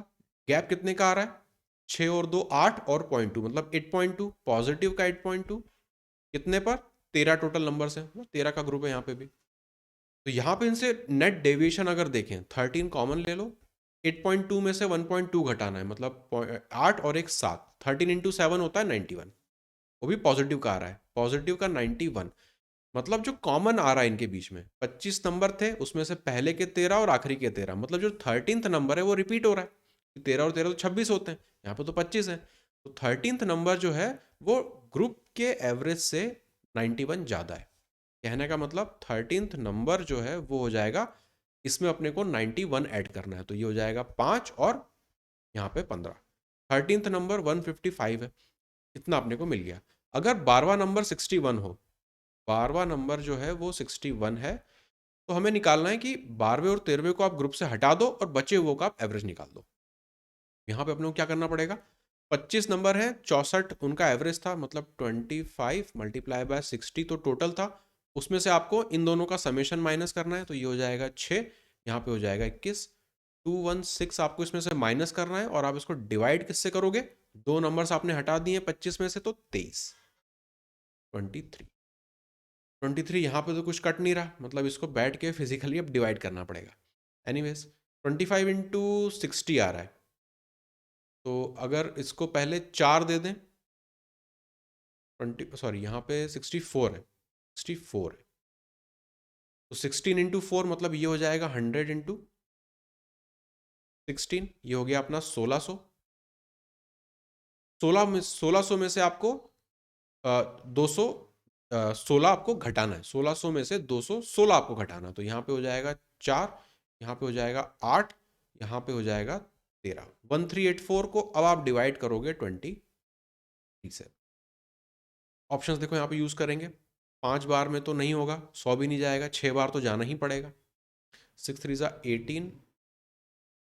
गैप कितने का आ रहा है, 6 और 2 8 और 0.2 मतलब 8.2। पॉजिटिव का 8.2 कितने पर, 13 टोटल नंबर्स है, 13 का ग्रुप है यहाँ पे भी। तो यहाँ पे इनसे नेट डेविएशन अगर देखें 13 कॉमन ले लो, 8.2 में से 1.2 घटाना है मतलब 8 और एक 7, 13 इंटू 7 होता है 91। वो भी पॉजिटिव का आ रहा है, पॉजिटिव का 91 मतलब जो कॉमन आ रहा है इनके बीच में 25 नंबर थे, उसमें से पहले के 13 और आखिरी के 13 मतलब जो 13th नंबर है वो रिपीट हो रहा है। 13 और 13 तो 26 होते हैं, यहाँ पे तो 25 है। तो 13th नंबर जो है वो ग्रुप के एवरेज से 91 ज़्यादा है। कहने का मतलब 13th नंबर जो है वो हो जाएगा, इसमें अपने को 91 ऐड करना है, तो ये हो जाएगा 5 और यहाँ पे 15। 13th नंबर 155 है, इतना अपने को मिल गया। अगर 12वां नंबर 61 हो, 12वां नंबर जो है वो 61 है, तो हमें निकालना है कि 12वें और 13वें को आप ग्रुप से हटा दो और बचे हुए का आप एवरेज निकाल दो। यहाँ पे अपने को क्या करना पड़ेगा, 25 नंबर है, 64 उनका एवरेज था, मतलब 25 मल्टीप्लाई बाय 60 तो टोटल था। उसमें से आपको इन दोनों का समेशन माइनस करना है, तो ये हो जाएगा 6, यहाँ पे हो जाएगा 21, 216 आपको इसमें से माइनस करना है और आप इसको डिवाइड किससे करोगे, दो नंबर्स आपने हटा दिए 25 में से, तो 23, 23 यहाँ पे तो कुछ कट नहीं रहा, मतलब इसको बैठ के फिजिकली अब डिवाइड करना पड़ेगा। एनीवेज 25 इंटू 60 आ रहा है, तो अगर इसको पहले 4 दे दें, 20 सॉरी यहाँ पे 64 है, 64 है, तो 16 इंटू 4 मतलब ये हो जाएगा 100 इंटू 16, ये हो गया अपना 1600। 1600 में से आपको 200 16 आपको घटाना है, 1600 में से 216 आपको घटाना, तो यहाँ पे हो जाएगा 4, यहाँ पे हो जाएगा 8, यहाँ पे हो जाएगा 13, 1384 को अब आप डिवाइड करोगे 20 से। ऑप्शंस देखो यहाँ पे यूज करेंगे, 5 बार में तो नहीं होगा, 100 भी नहीं जाएगा, 6 बार तो जाना ही पड़ेगा, 6 3 18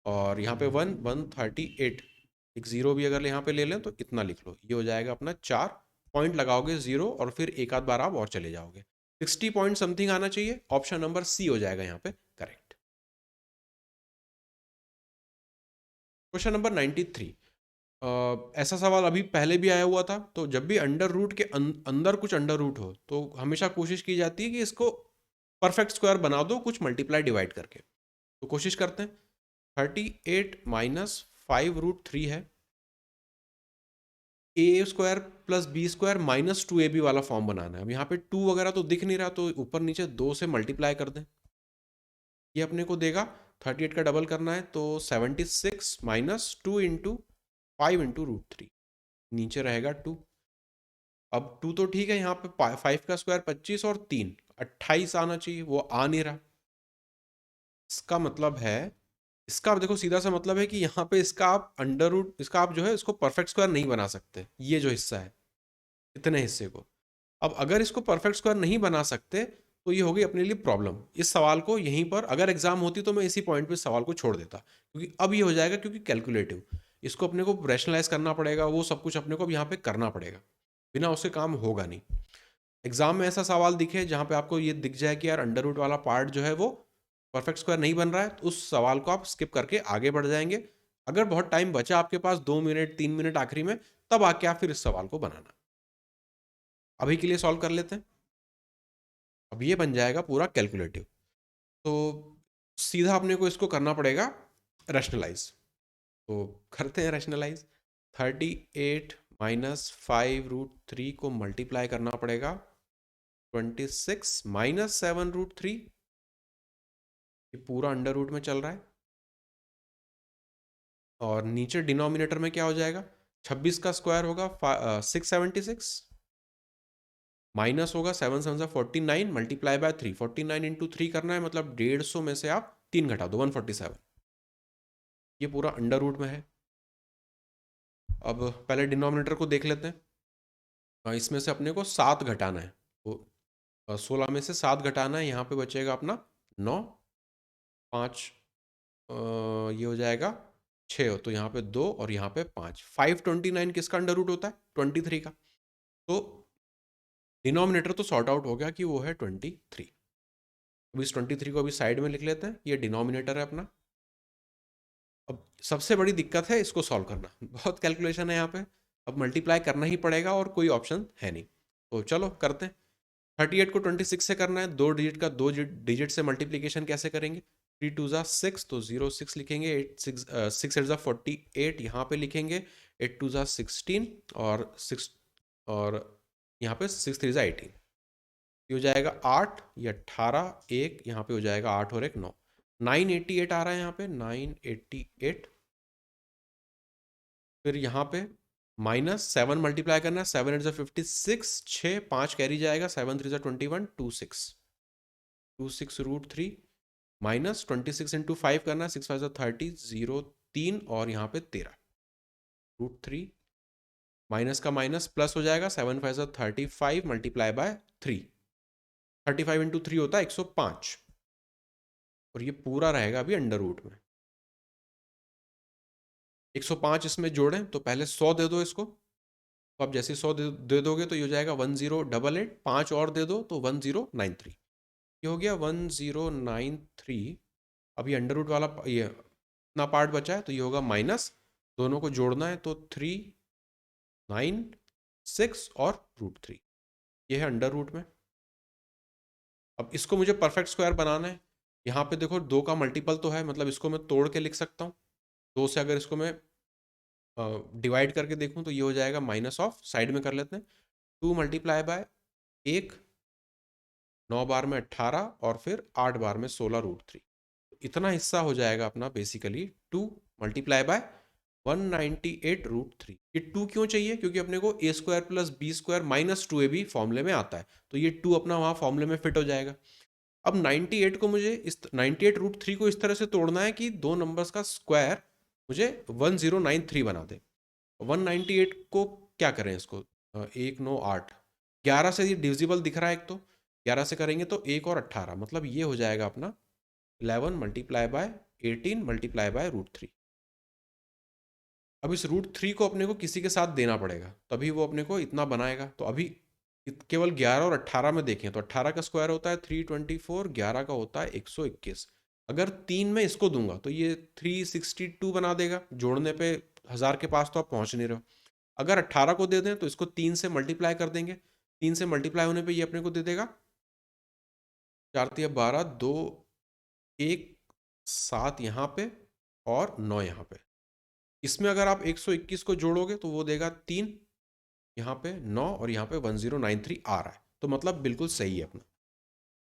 और यहाँ पे 138, एक जीरो भी अगर यहाँ पे ले लें तो इतना लिख लो, ये हो जाएगा अपना 4 पॉइंट लगाओगे जीरो और फिर एक आध बार आप और चले जाओगे, 60 पॉइंट समथिंग आना चाहिए, ऑप्शन नंबर सी हो जाएगा यहाँ पे करेक्ट। क्वेश्चन नंबर 93, ऐसा सवाल अभी पहले भी आया हुआ था, तो जब भी अंडर रूट के अंदर कुछ अंडर रूट हो तो हमेशा कोशिश की जाती है कि इसको परफेक्ट स्क्वायर बना दो कुछ मल्टीप्लाई डिवाइड करके। तो कोशिश करते हैं, 38 माइनस 5√3 है, a square plus B square minus 2ab वाला फॉर्म बनाना है। अब यहाँ पे 2 वगैरह तो दिख नहीं रहा, तो ऊपर नीचे 2 से मल्टीप्लाई कर दें, ये अपने को देगा 38 का डबल करना है तो 76 माइनस 2 इंटू 5 इंटू √3, नीचे रहेगा 2। अब 2 तो ठीक है, यहाँ पे 5 का स्क्वायर 25 और 3 28 आना चाहिए, वो आ नहीं रहा। इसका मतलब है, इसका देखो सीधा सा मतलब है कि यहाँ पे इसका आप अंडर रूट, इसका आप जो है इसको परफेक्ट स्क्वायर नहीं बना सकते, ये जो हिस्सा है इतने हिस्से को। अब अगर इसको परफेक्ट स्क्वायर नहीं बना सकते तो ये होगी अपने लिए प्रॉब्लम। इस सवाल को यहीं पर अगर एग्जाम होती तो मैं इसी पॉइंट पे सवाल को छोड़ देता, क्योंकि अब ये हो जाएगा, क्योंकि कैलकुलेटिव, इसको अपने को रैशनलाइज करना पड़ेगा, वो सब कुछ अपने को अब यहाँ पे करना पड़ेगा, बिना उसके काम होगा नहीं। एग्जाम में ऐसा सवाल दिखे जहाँ पे आपको ये दिख जाए कि यार अंडर रूट वाला पार्ट जो है वो परफेक्ट स्क्वायर नहीं बन रहा है, तो उस सवाल को आप स्किप करके आगे बढ़ जाएंगे। अगर बहुत टाइम बचा आपके पास, 2 मिनट 3 मिनट आखिरी में, तब आके आप फिर इस सवाल को बनाना। अभी के लिए सॉल्व कर लेते हैं। अब ये बन जाएगा पूरा कैलकुलेटिव, तो सीधा अपने को इसको करना पड़ेगा रैशनलाइज, तो करते हैं रैशनलाइज। 38 माइनस 5√3 को मल्टीप्लाई करना पड़ेगा 26 माइनस 7√3, ये पूरा अंडर रूट में चल रहा है, और नीचे डिनोमिनेटर में क्या हो जाएगा, 26 का स्क्वायर होगा 676, माइनस होगा 7 7 49 मल्टीप्लाई बाय 3, 49 इंटू 3 करना है, मतलब 150 में से आप 3 घटा दो 147, ये पूरा अंडर रूट में है। अब पहले डिनोमिनेटर को देख लेते हैं, इसमें से अपने को 7 घटाना है, तो 16 में से 7 घटाना है, यहाँ पे बचेगा अपना 9, 5 ये हो जाएगा 6, तो यहाँ पे 2 और यहाँ पे 5, 529 किसका अंडर रूट होता है, 23 का, तो डिनोमिनेटर तो सॉर्ट आउट हो गया कि वो है 23। अब इस 23 को अभी साइड में लिख लेते हैं, ये डिनोमिनेटर है अपना। अब सबसे बड़ी दिक्कत है इसको सॉल्व करना, बहुत कैलकुलेशन है यहाँ पे, अब मल्टीप्लाई करना ही पड़ेगा और कोई ऑप्शन है नहीं, तो चलो करते हैं। 38 को 26 से करना है, 2 डिजिट का 2 डिजिट से मल्टीप्लीकेशन कैसे करेंगे, 3 2 ज़ा 6, तो 0 6 लिखेंगे, 6 8 ज़ा 48 यहाँ पे लिखेंगे, 8 2 ज़ा 16 और 6, और यहाँ पे 6 3 ज़ा 18, ये हो जाएगा 8, ये 18, एक यहाँ पे हो जाएगा 8 और 1 9, 988 आ रहा है यहाँ पे 988। फिर यहाँ पे माइनस 7 मल्टीप्लाई करना है, 7 8 ज़ा 56, 6 5 कैरी जाएगा, 7 3 ज़ा 21, 26√3 माइनस 26 इंटू 5 करना है, 6 5 ज़ा 30, 0 3 और यहाँ पे 13√3, माइनस का माइनस प्लस हो जाएगा, 7 5 ज़ा 35 मल्टीप्लाई बाय 3, 35 इंटू 3 होता है 105, और ये पूरा रहेगा अभी अंडर रूट में। 105 इसमें जोड़ें तो पहले 100 दे दो इसको, तो आप जैसे 100 दे दोगे तो ये हो जाएगा 1088, 5 और दे दो तो 1093। ये हो गया 1093। अभी अंडर रूट वाला ये इतना पार्ट बचा है तो ये होगा माइनस, दोनों को जोड़ना है तो 396 और √3, ये है अंडर रूट में। अब इसको मुझे परफेक्ट स्क्वायर बनाना है। यहाँ पे देखो 2 का मल्टीपल तो है, मतलब इसको मैं तोड़ के लिख सकता हूँ। 2 से अगर इसको मैं डिवाइड करके देखूँ तो ये हो जाएगा माइनस ऑफ, साइड में कर लेते हैं, 2 मल्टीप्लाई बाय 1, 9 बार में 18 और फिर 8 बार में 16 √3। इतना हिस्सा हो जाएगा अपना बेसिकली 2 मल्टीप्लाई बाय 198 √3। ये 2 क्यों चाहिए? क्योंकि अपने को a square plus B square minus 2ab फॉर्मूले में आता है, तो ये 2 अपना वहाँ फॉर्मूले में फिट हो जाएगा। अब 98 को मुझे इस 98 √3 को इस तरह से तोड़ना है कि दो नंबर्स का स्क्वायर मुझे 1093 बना दे। 198 को क्या करें इसको, 198, 11 से ये डिविजिबल दिख रहा है एक, तो 11 से करेंगे तो 1 और 18, मतलब ये हो जाएगा अपना 11 मल्टीप्लाई बाय 18 मल्टीप्लाई बाय √3। अब इस √3 को अपने को किसी के साथ देना पड़ेगा, तभी वो अपने को इतना बनाएगा। तो अभी केवल 11 और 18 में देखें तो 18 का स्क्वायर होता है 324, 11 का होता है 121। अगर 3 में इसको दूंगा तो ये 362 बना देगा, जोड़ने पे 1000 के पास तो आप पहुंच नहीं रहे हो। अगर 18 को दे दें तो इसको 3 से मल्टीप्लाई कर देंगे, 3 से मल्टीप्लाई होने पे ये अपने को दे देगा 4 तिया 12, 2 1 7 यहाँ पे और 9 यहाँ पे। इसमें अगर आप 121 को जोड़ोगे तो वो देगा 3, यहाँ पे 9 और यहाँ पे 1093 आ रहा है, तो मतलब बिल्कुल सही है अपना।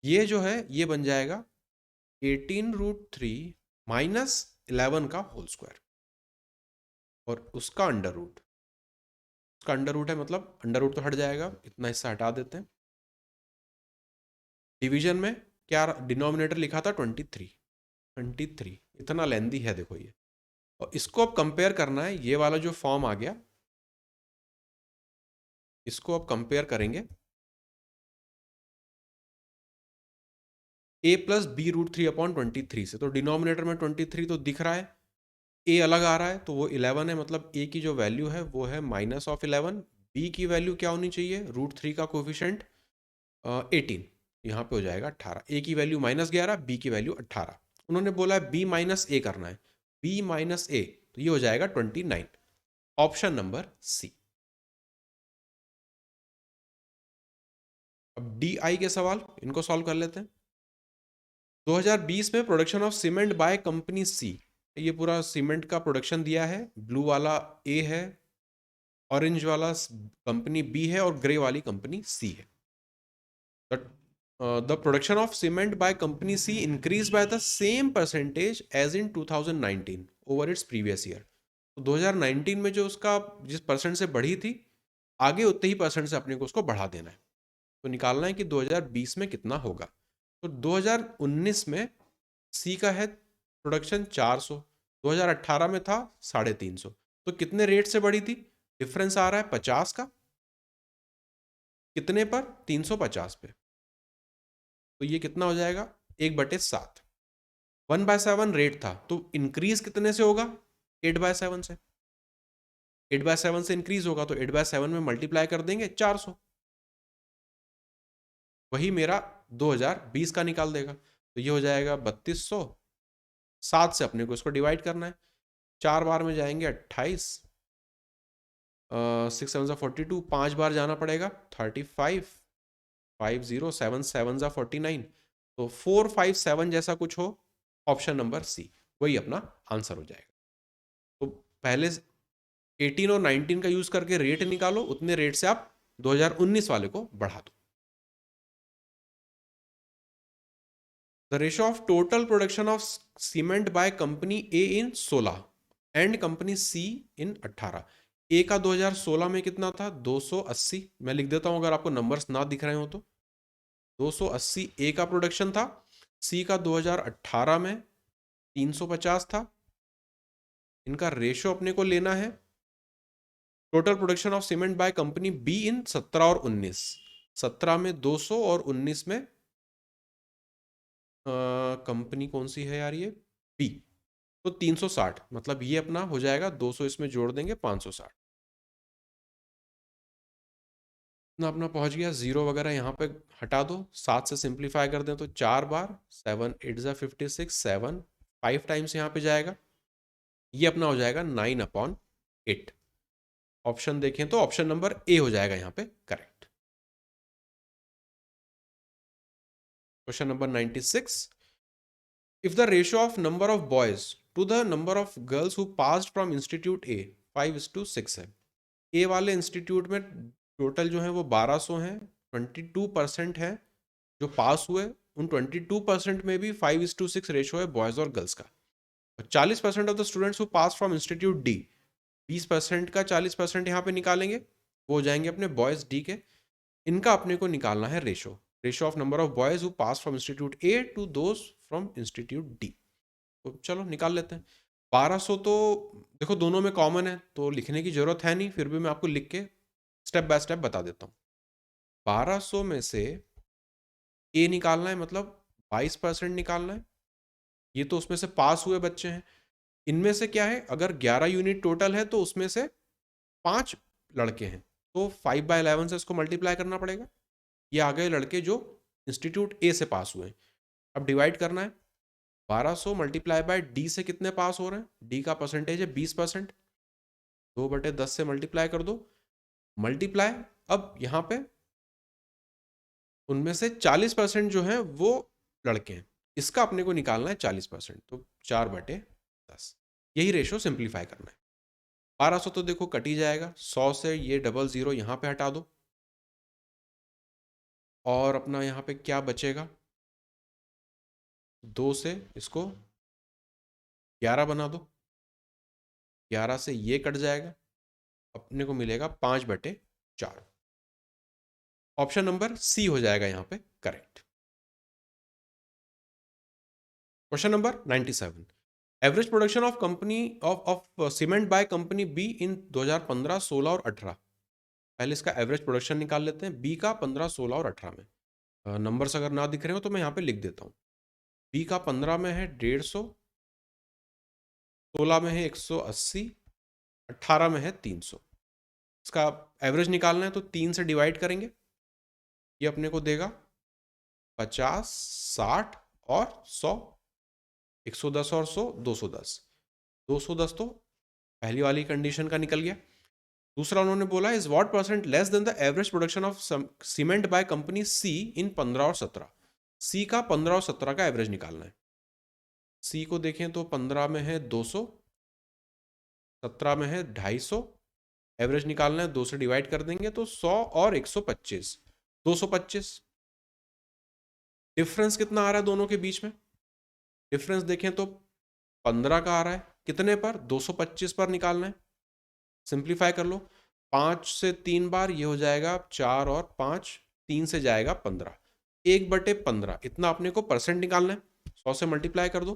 ये जो है ये बन जाएगा 18 √3 माइनस 11 का होल स्क्वायर और उसका अंडर रूट। उसका अंडर रूट है, मतलब अंडर रूट तो हट जाएगा, इतना हिस्सा हटा देते हैं। डिवीजन में क्या डिनोमिनेटर लिखा था 23, इतना लेंदी है देखो ये। और इसको अब कंपेयर करना है, ये वाला जो फॉर्म आ गया इसको अब कंपेयर करेंगे a प्लस बी √3/23 से। तो डिनोमिनेटर में 23 तो दिख रहा है, a अलग आ रहा है तो वो 11 है, मतलब a की जो वैल्यू है वो है माइनस ऑफ 11। b की वैल्यू क्या होनी चाहिए, √3 का कोफिशिएंट 18, यहाँ पे हो जाएगा 18। a की वैल्यू -11, b की वैल्यू 18। उन्होंने बोला है b माइनस a करना है, b माइनस a, तो ये हो जाएगा 29, ऑप्शन नंबर सी। अब डी आई के सवाल इनको सॉल्व कर लेते हैं। 2020 में production of cement by company C, ये पूरा सीमेंट का प्रोडक्शन दिया है, ब्लू वाला ए है, ऑरेंज वाला कंपनी बी है और ग्रे वाली कंपनी सी है। The production of cement by company C increase by the same percentage as in 2019 over its previous year. तो 2019 में जो उसका जिस परसेंट से बढ़ी थी, आगे उतने ही परसेंट से अपने को उसको बढ़ा देना है। तो निकालना है कि 2020 में कितना होगा। तो 2019 में सी का है प्रोडक्शन 400, 2018 में था 350, तो कितने रेट से बढ़ी थी, डिफरेंस आ रहा है 50 का, कितने पर, 350 पे। तो ये कितना हो जाएगा 1/7, 1/7 रेट था, तो इंक्रीज कितने से होगा, 8/7 से। 8/7 से इंक्रीज होगा तो 8/7 में मल्टीप्लाई कर देंगे 400, वही मेरा 2020 का निकाल देगा। तो ये हो जाएगा 3200, 7 से अपने को इसको डिवाइड करना है, 4 बार में जाएंगे 28, 6 7 42, 5 बार जाना पड़ेगा 35, 50 7 7 49, तो 457 जैसा कुछ हो, ऑप्शन नंबर सी वही अपना आंसर हो जाएगा। तो पहले 18 और 19 का यूज करके रेट निकालो, उतने रेट से आप 2019 वाले को बढ़ा दो। The ratio of total production of cement by company A in 16 and company C in 18। A का 2016 में कितना था, 280, मैं लिख देता हूं अगर आपको नंबर्स ना दिख रहे हो तो। 280 A का प्रोडक्शन था, C का 2018 में 350 था। इनका रेशो अपने को लेना है, total production of cement by company be in 17 और 19, 17 में 200 और 19 में कंपनी कौन सी है यार, ये बी। तो 360 मतलब ये अपना हो जाएगा 200, इसमें जोड़ देंगे 560 ना, अपना पहुंच गया। जीरो वगैरह यहाँ पे हटा दो, 7 से सिंप्लीफाई कर दें तो 4 बार, 7 8 ज़ा 56, 7 5 टाइम्स यहाँ पे जाएगा, ये अपना हो जाएगा 9/8। ऑप्शन देखें तो ऑप्शन नंबर ए हो जाएगा यहाँ पे correct. Question number 96, if the ratio of number of boys to the number of girls who passed from institute A 5:6 है, ए वाले इंस्टीट्यूट में टोटल जो है वो 1200 हैं, 22% है जो पास हुए, उन 22% में भी 5:6 रेशो है बॉयज और गर्ल्स का। 40% of the students who pass from institute D, 20% का 40% यहाँ पे निकालेंगे, वो हो जाएंगे अपने बॉयज डी के। इनका अपने को निकालना है ratio, ratio of number of boys who pass from institute A to those from institute D. तो चलो निकाल लेते हैं। 1200 तो देखो दोनों में कॉमन है तो लिखने की जरूरत है नहीं, फिर भी मैं आपको लिख के स्टेप बाय स्टेप बता देता हूँ। 1200 में से ए निकालना है, मतलब 22% निकालना है। ये तो उसमें से पास हुए बच्चे हैं। इनमें से क्या है, अगर 11 यूनिट टोटल है तो उसमें से 5 लड़के हैं, तो 5/11 से इसको मल्टीप्लाई करना पड़ेगा। ये आ गए लड़के जो इंस्टीट्यूट ए से पास हुए हैं। अब डिवाइड करना है, 1200 मल्टीप्लाई बाय डी से कितने पास हो रहे हैं, डी का परसेंटेज है 20%, 2/10 से मल्टीप्लाई कर दो, मल्टीप्लाई। अब यहाँ पे उनमें से 40% जो है वो लड़के हैं, इसका अपने को निकालना है 40%, तो 4/10, यही रेशो सिंप्लीफाई करना है। 1200 तो देखो कट ही जाएगा, 100 से ये डबल जीरो यहाँ पे हटा दो, और अपना यहाँ पे क्या बचेगा, 2 से इसको 11 बना दो, 11 से ये कट जाएगा, अपने को मिलेगा 5/4। ऑप्शन नंबर सी हो जाएगा यहाँ पे correct. Question number 97, average production of company of cement by company be in 2015, 16 और 18। पहले इसका एवरेज प्रोडक्शन निकाल लेते हैं, बी का 15, 16 और 18 में। नंबर्स अगर ना दिख रहे हो तो मैं यहाँ पे लिख देता हूँ। बी का 15 में है 150, 16 में है 180, 18 में है 300। इसका एवरेज निकालना है तो 3 से डिवाइड करेंगे, ये अपने को देगा 50, 60 और 100, 110 और 100, 210। 210 तो पहली वाली कंडीशन का निकल गया। दूसरा उन्होंने बोला is what percent less than the average production of cement by company C in 15 और 17। सी का 15 और 17 का एवरेज निकालना है। सी को देखें तो 15 में है 200, 17 में है 250, एवरेज निकालना है, 2 से डिवाइड कर देंगे तो 100 और 125, 225। डिफरेंस कितना आ रहा है दोनों के बीच में, डिफरेंस देखें तो 15 का आ रहा है, कितने पर, 225 पर निकालना है। सिंप्लीफाई कर लो, 5 से 3 बार ये हो जाएगा 4 और 5, 3 से जाएगा 15, 1/15 इतना अपने को परसेंट निकालना है। 100 से मल्टीप्लाई कर दो,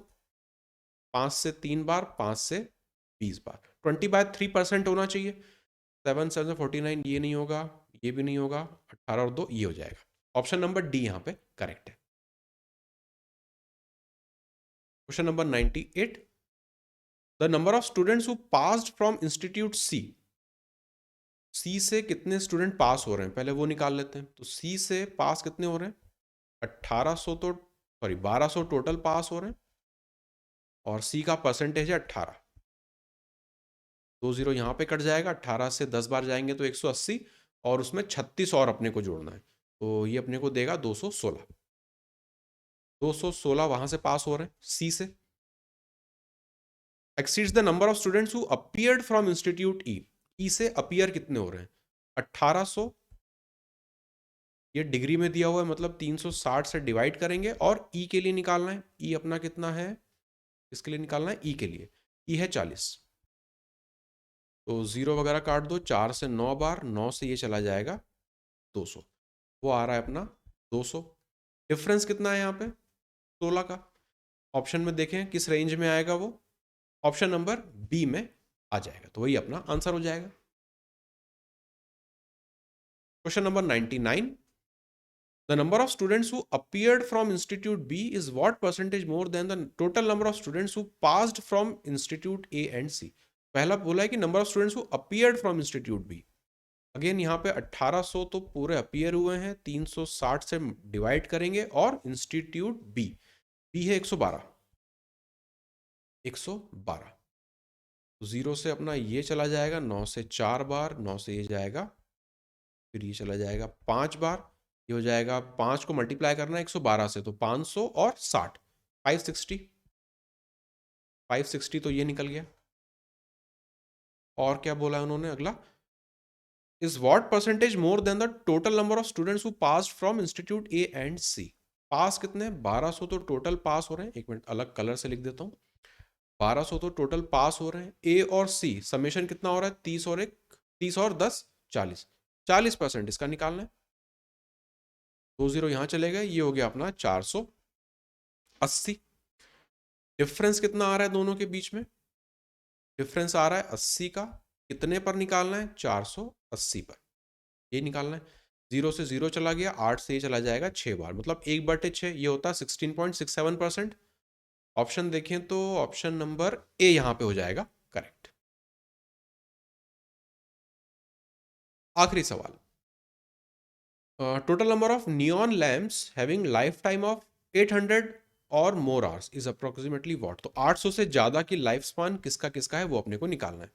5 से 3 बार, 5 से 20 बार, 20/3% होना चाहिए। 7 7 49, ये नहीं होगा, ये भी नहीं होगा, 18 और 2 ये हो जाएगा। ऑप्शन नंबर डी यहाँ पे करेक्ट है। Question number 98, the number of students who passed from institute C. C से कितने स्टूडेंट पास हो रहे हैं पहले वो निकाल लेते हैं। तो सी से पास कितने हो रहे हैं, 1800 तो सॉरी 1200 टोटल पास हो रहे हैं, और सी का परसेंटेज है 18। 2 जीरो यहाँ पे कट जाएगा, 18 से 10 बार जाएंगे तो 180, और उसमें 36 और अपने को जोड़ना है, तो ये अपने को देगा 216। 216 वहां से पास हो रहे हैं सी से। Exceeds the number of students who appeared from institute E. E से अपीयर कितने हो रहे हैं, 1800, ये डिग्री में दिया हुआ है मतलब 360 से डिवाइड करेंगे, और ई के लिए निकालना है। ई अपना कितना है, इसके लिए निकालना है, ई के लिए ई है 40, तो जीरो वगैरह काट दो, 4 से 9 बार, 9 से ये चला जाएगा 200, वो आ रहा है अपना 200। डिफरेंस कितना है यहाँ पे, 16 का। ऑप्शन में देखें किस रेंज में आएगा, वो ऑप्शन नंबर बी में आ जाएगा, तो वही अपना आंसर हो जाएगा। Question number 99, The number of students who appeared from Institute B is what percentage more than the total number of students who passed from Institute A and C? पहला बोला है कि number of students who appeared from Institute B. Again यहाँ पे 1800 तो पूरे अपीयर हुए हैं, 360 से डिवाइड करेंगे और इंस्टीट्यूट बी, बी है 112, 112 तो 0 से अपना ये चला जाएगा 9 से 4 बार, 9 से ये जाएगा, फिर ये चला जाएगा 5 बार, ये हो जाएगा 5 को मल्टीप्लाई करना है 112 से तो 500 और 60, 560, 560 तो ये निकल गया। और क्या बोला है उन्होंने अगला, is what percentage more than the total number of students who passed from institute A and C? पास कितने, 1200 तो टोटल पास हो रहे हैं, एक मिनट अलग कलर से लिख देता हूँ, 1200 तो टोटल पास हो रहे हैं, ए और सी समेशन कितना हो रहा है, 30 और 1, 30 और 10, 40, 40% इसका निकालना है, 2 0 यहाँ चले गए, ये हो गया अपना 480। डिफरेंस कितना आ रहा है दोनों के बीच में, डिफरेंस आ रहा है 80 का, कितने पर निकालना है, 480 पर, ये निकालना है। 0 से 0 चला गया, 8 से ये चला जाएगा 6 बार, मतलब 1/6, ये होता है 16.67%। ऑप्शन देखें तो ऑप्शन नंबर ए यहां पे हो जाएगा करेक्ट। आखिरी सवाल, total number of neon lamps having life time of 800 और मोर आवर्स इज अप्रोक्सीमेटली व्हाट? तो 800 से ज्यादा की लाइफ स्पान किसका किसका है वो अपने को निकालना है।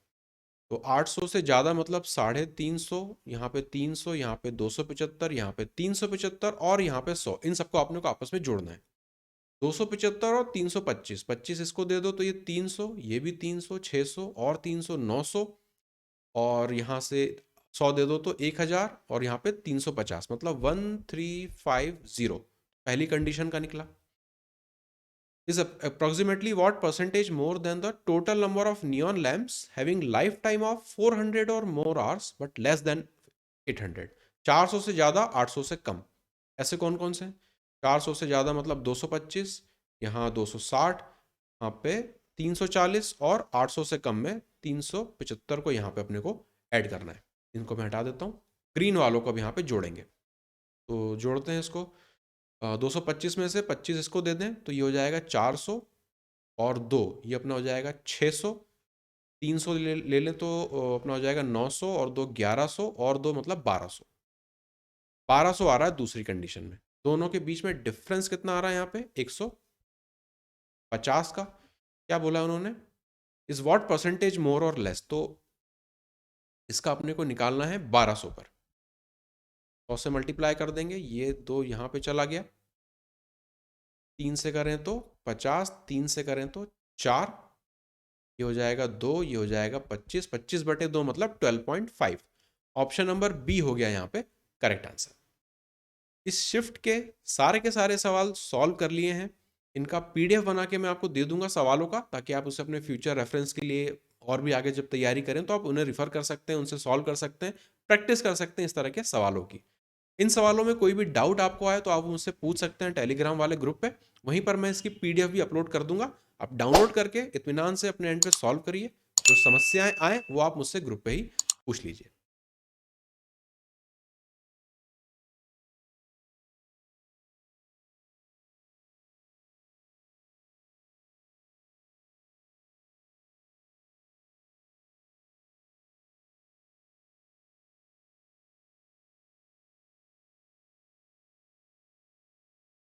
तो 800 से ज्यादा मतलब 350, यहाँ पे 300, यहाँ पे 275, यहाँ पे 375 और यहाँ पे 100, इन सबको अपने को आपस में जोड़ना है। 275 और 325, 25 इसको दे दो तो ये 300, ये भी 300, 600 और 300, 900 और यहाँ से 100 दे दो तो 1000 और यहाँ पे 350, मतलब 1350 पहली कंडीशन का निकला। is approximately what percentage more than the total number of neon lamps having lifetime of 400 or more hours but less than 800? 400 से ज़्यादा, 800 से कम, ऐसे कौन कौन से? 400 से ज़्यादा मतलब 225, यहाँ 260, यहाँ पे 340 और 800 से कम में 375 को यहाँ पे अपने को ऐड करना है। इनको मैं हटा देता हूँ, ग्रीन वालों को अब यहाँ पे जोड़ेंगे, तो जोड़ते हैं इसको। 225 में से 25 इसको दे दें तो ये हो जाएगा 400 और 2 ये अपना हो जाएगा 600, 300 ले लें तो अपना हो जाएगा 900 और 2 1100 और 2 मतलब 1200, 1200 आ रहा है दूसरी कंडीशन में। दोनों के बीच में डिफरेंस कितना आ रहा है यहाँ पे, 150 का। क्या बोला उन्होंने, इज व्हाट परसेंटेज मोर और लेस? तो इसका अपने को निकालना है 1200 पर, 100 से मल्टीप्लाई कर देंगे, ये 2 यहाँ पे चला गया, 3 से करें तो 50, 3 से करें तो 4, ये हो जाएगा 2, ये हो जाएगा 25, 25/2 मतलब 12.5। ऑप्शन नंबर बी हो गया यहाँ पे करेक्ट आंसर। इस शिफ्ट के सारे सवाल सॉल्व कर लिए हैं, इनका पीडीएफ बना के मैं आपको दे दूंगा सवालों का, ताकि आप उसे अपने फ्यूचर रेफरेंस के लिए और भी आगे जब तैयारी करें तो आप उन्हें रिफर कर सकते हैं, उनसे सॉल्व कर सकते हैं, प्रैक्टिस कर सकते हैं इस तरह के सवालों की। इन सवालों में कोई भी डाउट आपको आए तो आप मुझसे पूछ सकते हैं टेलीग्राम वाले ग्रुप पे, वहीं पर मैं इसकी पीडीएफ भी अपलोड कर दूंगा। आप डाउनलोड करके इत्मीनान से अपने एंड पे सॉल्व करिए, जो समस्याएं आए वो आप मुझसे ग्रुप पे ही पूछ लीजिए।